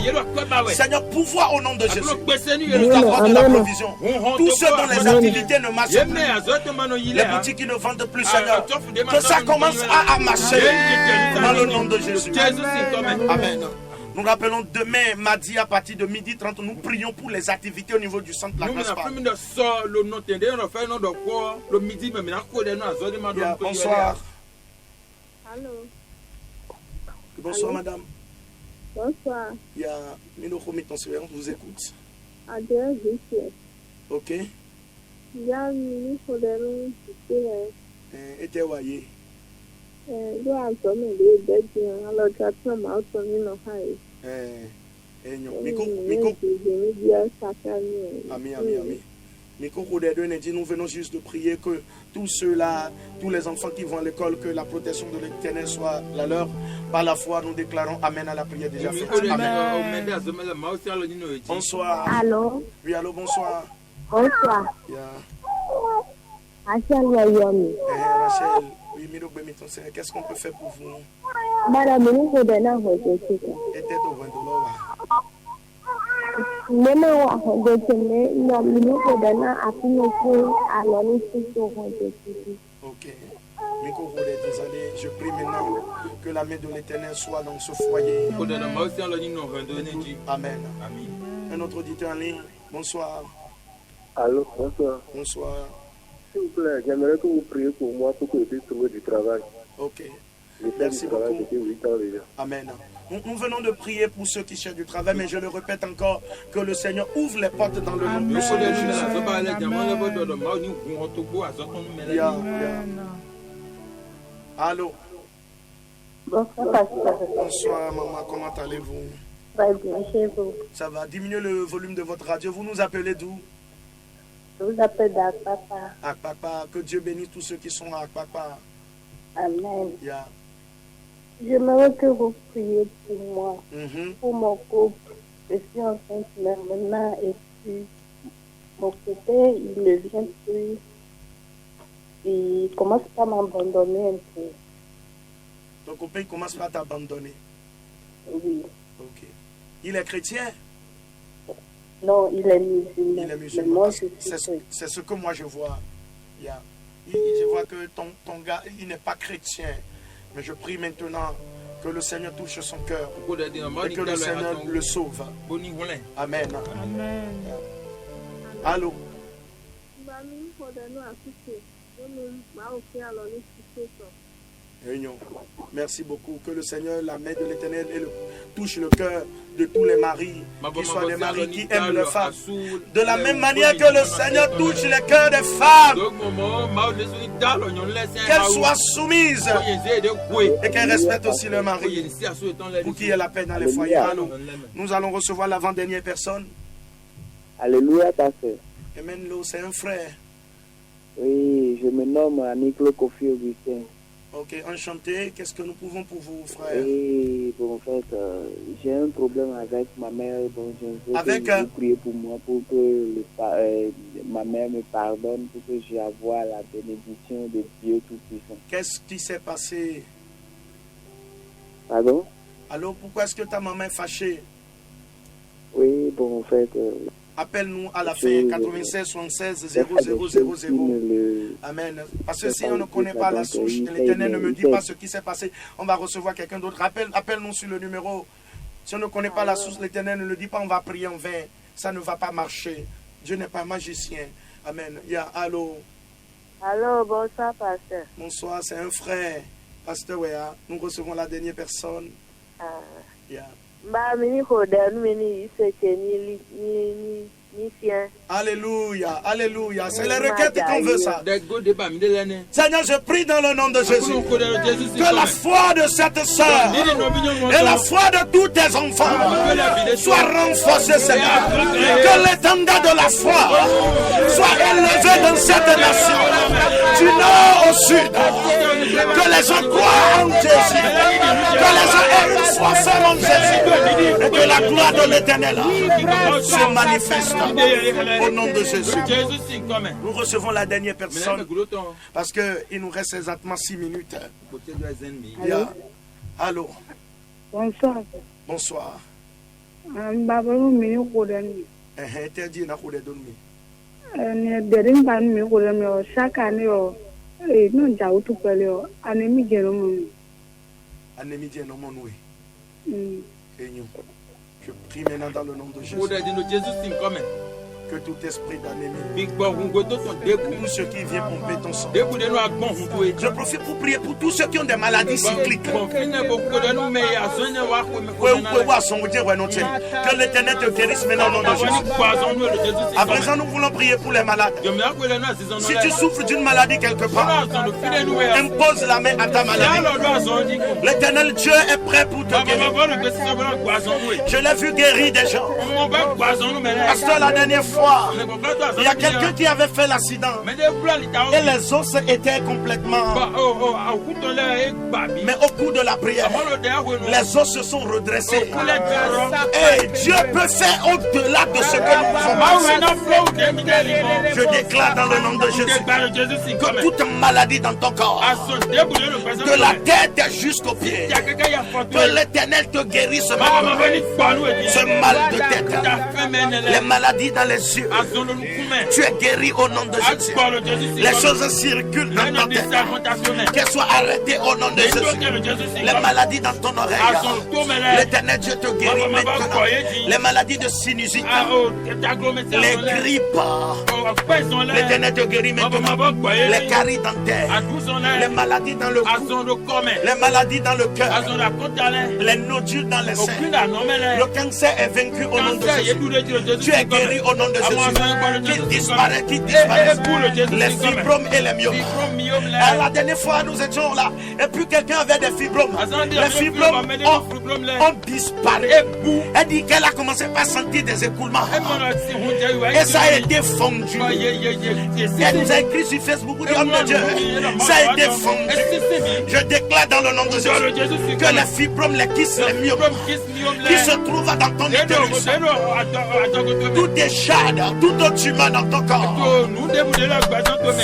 Seigneur, pourvois au nom de Jésus. Nous t'accorde de la provision. Tous ceux dont les activités ne marchent plus, les boutiques qui ne vendent plus, Seigneur, que ça commence à marcher dans le nom de Jésus. Amen. Nous rappelons demain, mardi, à partir de 12h30, nous prions pour les activités au niveau du centre La Grâce Parle. Bonsoir. Allô. Bonsoir, madame. Bonsoir. Il y a Minoko Mitonsévéant, on vous écoute. Adèle Gisèle. Ok. Il y a une Fodérou qui était voyé. il y a un homme qui est dédié à la gâteau Mautonino Haï. Ami. Nous venons juste de prier que tous ceux-là, tous les enfants qui vont à l'école, que la protection de l'Éternel soit la leur. Par la foi, nous déclarons Amen à la prière déjà faite. Amen. Bonsoir. Allô? Oui, allô, bonsoir. Bonsoir. Rachel, oui, qu'est-ce qu'on peut faire pour vous? Madame, nous vous donnons vos Et tête au vent de l'or. Maintenant, on va donner nous vous donnons à finir à l'université. Ok. Je prie maintenant que la main de l'Éternel soit dans ce foyer. Amen. Un autre auditeur en ligne. Bonsoir. Allô, bonsoir. Bonsoir. S'il vous plaît, j'aimerais que vous priez pour moi pour que je puisse trouver du travail. Ok. Merci beaucoup. Depuis 8 ans déjà. Amen. Nous venons de prier pour ceux qui cherchent du travail, mais je le répète encore, que le Seigneur ouvre les portes dans le nom de Jésus. Allô. Bonsoir, maman. Comment allez-vous? Très bien, chez vous. Ça va. Diminuez le volume de votre radio. Vous nous appelez d'où? Je vous appelle d'Akpapa. Akpapa. Que Dieu bénisse tous ceux qui sont à Akpapa. Amen. Yeah. J'aimerais que vous priez pour moi, pour mon couple. Je suis enceinte maintenant et puis mon copain, il ne vient plus. Il commence à m'abandonner un peu. Ton copain commence à t'abandonner? Oui. Ok. Il est chrétien? Non, il est musulman. Il est musulman. Moi, c'est ce que moi je vois. Yeah. Je vois que ton gars, il n'est pas chrétien. Mais je prie maintenant que le Seigneur touche son cœur et que le Seigneur le sauve. Amen. Allô. Merci beaucoup. Que le Seigneur, la main de l'Éternel, touche le cœur de tous les maris, qui soient des maris qui aiment leurs femmes. De la même manière que le Seigneur touche le cœur des femmes, qu'elles soient soumises et qu'elles respectent aussi leur mari, pour qu'il y ait la paix dans les foyers. Allô. Nous allons recevoir l'avant-dernière personne. Alléluia, pasteur. Amen, c'est un frère. Oui, je me nomme Aniclo Kofi Augustin. Ok, enchanté. Qu'est-ce que nous pouvons pour vous, frère? Oui, bon, en fait, j'ai un problème avec ma mère. Donc, je veux que vous priez pour moi, pour que ma mère me pardonne, pour que j'aie avoir la bénédiction de Dieu Tout-Puissant. Qu'est-ce qui s'est passé? Pardon? Alors, pourquoi est-ce que ta maman est fâchée? Oui, bon, en fait... appelle-nous à la fin 96 76 0000. Amen. Parce que si on ne connaît pas la souche, l'Éternel ne me dit pas ce qui s'est passé, on va recevoir quelqu'un d'autre. Appelle-nous sur le numéro. Si on ne connaît pas la source, l'Éternel ne le dit pas, on va prier en vain. Ça ne va pas marcher. Dieu n'est pas magicien. Amen. Allô. Allô, bonsoir, pasteur. Bonsoir, c'est un frère. Pasteur Wea, nous recevons la dernière personne. Alléluia, alléluia. C'est les requêtes qu'on veut ça. Seigneur, je prie dans le nom de Jésus que la foi de cette sœur et la foi de tous tes enfants soient renforcées, Seigneur. Que l'étendard de la foi soit élevé dans cette nation, du nord au sud. Que les gens croient en Jésus, que les gens aient une soif en Jésus, et que la gloire de l'Éternel se manifeste au nom de Jésus. Nous recevons la dernière personne parce qu'il nous reste exactement 6 minutes. Allô? Bonsoir. Bonsoir. Chaque année, non, j'ai tout parlé. Anémie de l'homme. Anémie de l'homme, oui. Je prie maintenant dans le nom de Jésus. Que tout esprit d'anémie, tout ce qui vient pomper ton sang. Je profite pour prier pour tous ceux qui ont des maladies cycliques. Que l'Éternel te guérisse maintenant au nom de Jésus. À présent, nous voulons prier pour les malades. Si tu souffres d'une maladie quelque part, impose la main à ta maladie. L'Éternel Dieu est prêt pour te guérir. Je l'ai vu guérir des gens. Parce que la dernière fois, il y a quelqu'un qui avait fait l'accident et les os étaient complètement. Mais au cours de la prière, les os se sont redressés. Et Dieu peut faire au-delà de ce que nous pouvons penser. Je déclare dans le nom de Jésus que toute maladie dans ton corps, de la tête jusqu'aux pieds, que l'Éternel te guérisse maintenant. Ce mal de tête, les maladies dans les yeux, tu es guéri au nom de Jésus. Les choses circulent dans ta tête, qu'elles soient arrêtées au nom de Jésus. Les maladies dans ton oreille, l'Éternel Dieu te guérit maintenant. Les maladies de sinusite, les grippes, l'Éternel te guérit maintenant. Les caries dentaires, les maladies dans le cou, les maladies dans le cœur, les nodules dans les seins. Le cancer est vaincu au nom de Jésus. Tu es guéri au nom de Jésus. Qu'il disparaît, les fibromes et les myomes. La dernière fois nous étions là et puis quelqu'un avait des fibromes. Les fibromes ont disparu. Elle dit qu'elle a commencé par sentir des écoulements et ça a été fondu. Elle nous a écrit sur Facebook, dit oh mon Dieu, ça a été fondu. Je déclare dans le nom de Jésus que les fibromes, les kystes, les myomes qui se trouvent dans ton utérus, tout est chade, tout autre humain dans ton corps,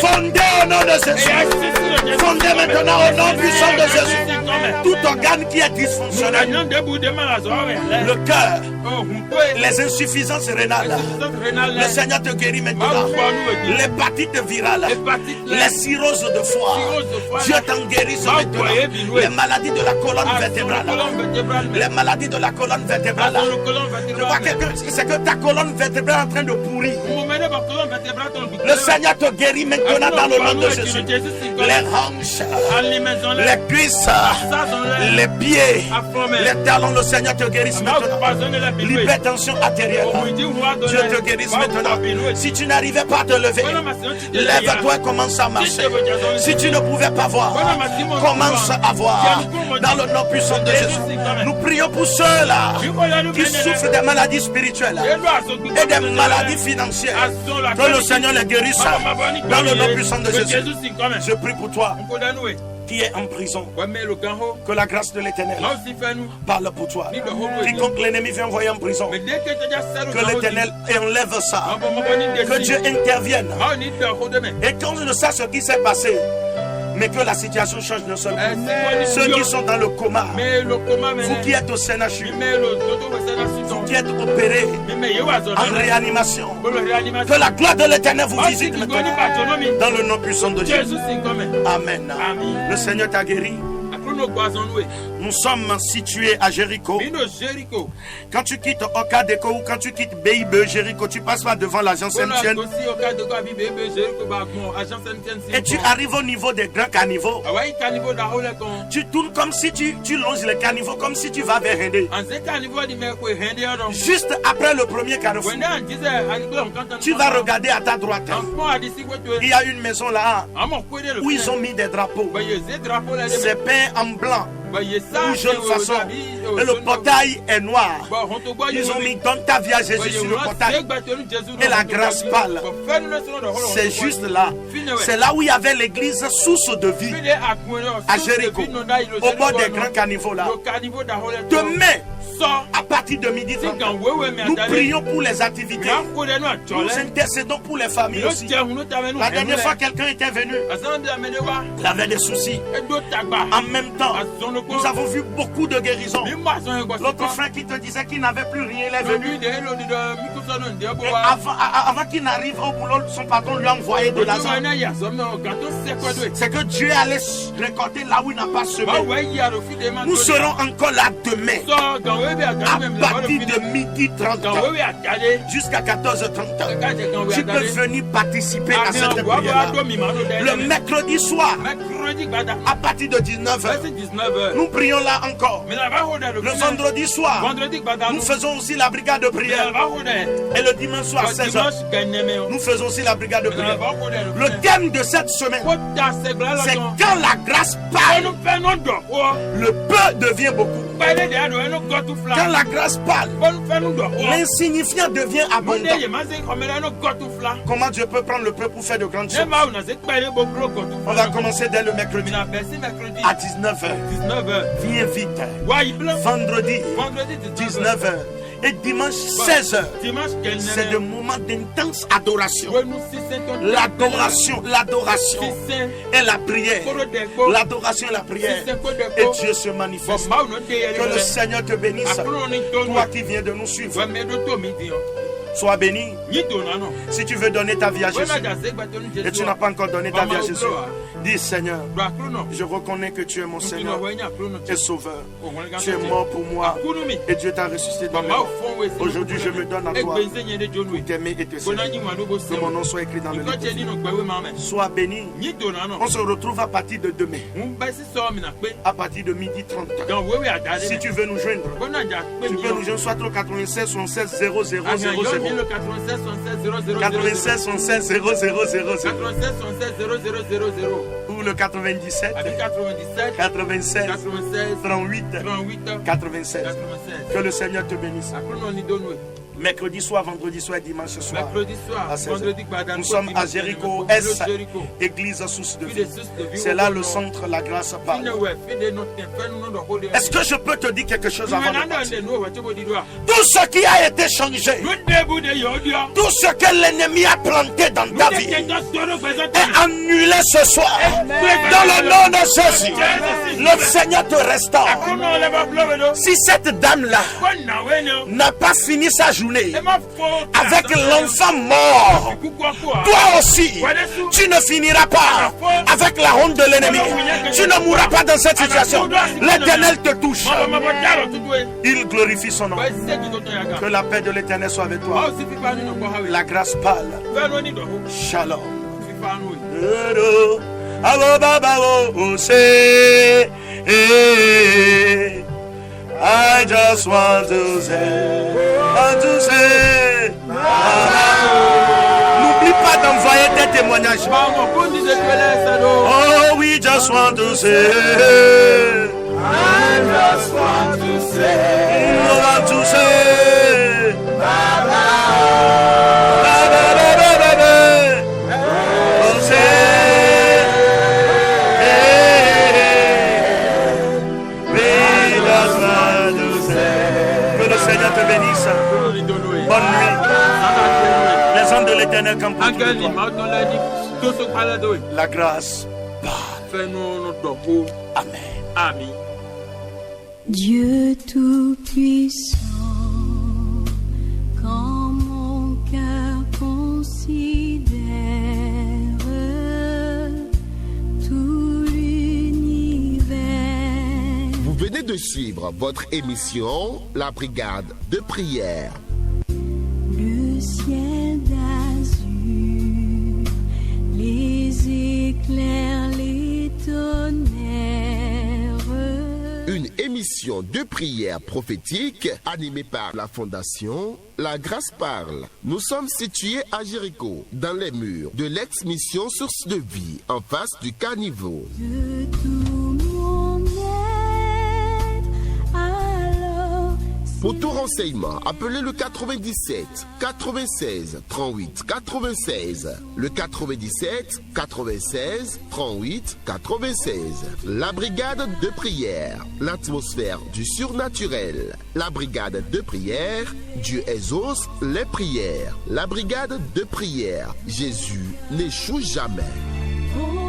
fondez au nom de Jésus. Fondez maintenant au nom puissant de Jésus. Tout organe qui est dysfonctionnel, le cœur, les insuffisances rénales, le Seigneur te guérit maintenant. L'hépatite virale, les cirrhoses de foie, Dieu t'en guérisse maintenant. Les maladies de la colonne vertébrale, les maladies de la colonne vertébrale. Je vois quelqu'un, c'est que ta colonne vertébrale est en train de pourrir. Le Seigneur te guérit maintenant dans le nom de Jésus. Les hanches, les cuisses, les pieds, les talons, le Seigneur te guérisse maintenant. L'hypertension artérielle, Dieu te guérisse maintenant. Si tu n'arrivais pas à te lever, lève-toi et commence à marcher. Si tu ne pouvais pas voir, commence à voir. Dans le nom puissant de Jésus, nous prions pour ceux-là qui souffrent des maladies spirituelles et des maladies financières. Que le Seigneur les guérisse dans le nom puissant de Jésus. Je prie pour toi qui est en prison, que la grâce de l'Éternel parle pour toi. Quiconque l'ennemi vient envoyer en prison, que l'Éternel enlève ça, que Dieu intervienne. Et quand je ne sais ce qui s'est passé, mais que la situation change d'un seul coup. Ceux qui sont dans le coma, vous qui êtes au CNHU, vous qui êtes opérés en réanimation, que la gloire de l'Éternel vous visite maintenant, dans le nom puissant de Jésus. Amen. Le Seigneur t'a guéri. Nous sommes situés à Jéricho. Quand tu quittes Okadeko ou quand tu quittes BIB Jéricho, tu passes pas devant l'agence MTN. Et tu arrives au niveau des grands caniveaux. Tu tournes comme si tu longes les caniveaux, comme si tu vas vers Rendé. Juste après le premier carrefour, tu vas regarder à ta droite. Il y a une maison là où ils ont mis des drapeaux. C'est peint en blanc ou jaune façon. Et le portail est noir. Ils ont mis donne ta vie à Jésus sur le portail. Et la grâce parle. C'est juste là. C'est là où il y avait l'église source de vie à Jéricho, au bord des grands caniveaux là. Demain, à partir de midi 30, nous prions pour les activités. Nous intercédons pour les familles aussi. La dernière fois, quelqu'un était venu. Il avait des soucis. En même temps, nous avons vu beaucoup de guérisons. L'autre frère qui te disait qu'il n'avait plus rien, il est venu. Et avant qu'il n'arrive au boulot, son patron lui a envoyé de l'argent. C'est que Dieu allait récolter là où il n'a pas semé. Nous serons encore là demain. À partir de midi 30 jusqu'à 14h30, tu peux venir participer à cette prière-là. Le mercredi soir, à partir de 19h, nous prions là encore. Le vendredi soir, nous faisons aussi la brigade de prière. Et le dimanche soir, à 16h, nous faisons aussi la brigade de prière. Le thème de cette semaine, c'est quand la grâce parle, le peu devient beaucoup. Quand la grâce parle, l'insignifiant devient abondant. Comment Dieu peut prendre le peu pour faire de grandes choses? On va commencer dès le mercredi à 19h. Viens vite. Vendredi 19h. Et dimanche 16h, c'est le moment d'intense adoration. L'adoration et la prière. L'adoration et la prière. Et Dieu se manifeste. Que le Seigneur te bénisse. Toi qui viens de nous suivre. Sois béni. Si tu veux donner ta vie à Jésus et tu n'as pas encore donné ta vie à Jésus, dis Seigneur, je reconnais que tu es mon Seigneur et Sauveur. Tu es mort pour moi et Dieu t'a ressuscité dans les morts. Aujourd'hui je me donne à toi pour t'aimer et te servir. Que mon nom soit écrit dans le livre. Sois béni. On se retrouve à partir de demain, à partir de midi 30. Si tu veux nous joindre, tu peux nous joindre soit au 96 76 00 00 96 76 00 00 ou le 97 96 38 87. Que le Seigneur te bénisse. Mercredi soir, vendredi soir, dimanche soir. À 16h. Nous sommes à Jéricho S, église source de vie. C'est là le centre, la grâce parle. Est-ce que je peux te dire quelque chose avant de partir? Tout ce qui a été changé, tout ce que l'ennemi a planté dans ta vie est annulé ce soir. Dans le nom de Jésus, le Seigneur te restaure. Si cette dame-là n'a pas fini sa journée avec l'enfant mort, toi aussi tu ne finiras pas avec la honte de l'ennemi. Tu ne mourras pas dans cette situation. L'Éternel te touche, il glorifie son nom. Que la paix de l'Éternel soit avec toi. La grâce parle. Shalom. I just want to say, n'oublie pas d'envoyer tes témoignages. Oh, we just want to say, I just want to say, I want to say, bye bye, bye bye, bye bye, bye bye. Oh, say. Te bénisse. Bonne nuit. Les hommes de l'Éternel campent autour de toi. La grâce parle. Amen. Dieu tout-puissant, quand mon cœur considère tout l'univers. Vous venez de suivre votre émission, la brigade de prière. Le ciel d'azur, les éclairs, les tonnerres. Une émission de prière prophétique animée par la Fondation La Grâce Parle. Nous sommes situés à Jéricho, dans les murs de l'ex-mission Source de Vie, en face du caniveau. De tout mon être, alors Pour tout renseignement, appelez le 97 96 38 96. Le 97 96 38 96. La brigade de prière, l'atmosphère du surnaturel. La brigade de prière, Dieu exauce les prières. La brigade de prière, Jésus n'échoue jamais. oh,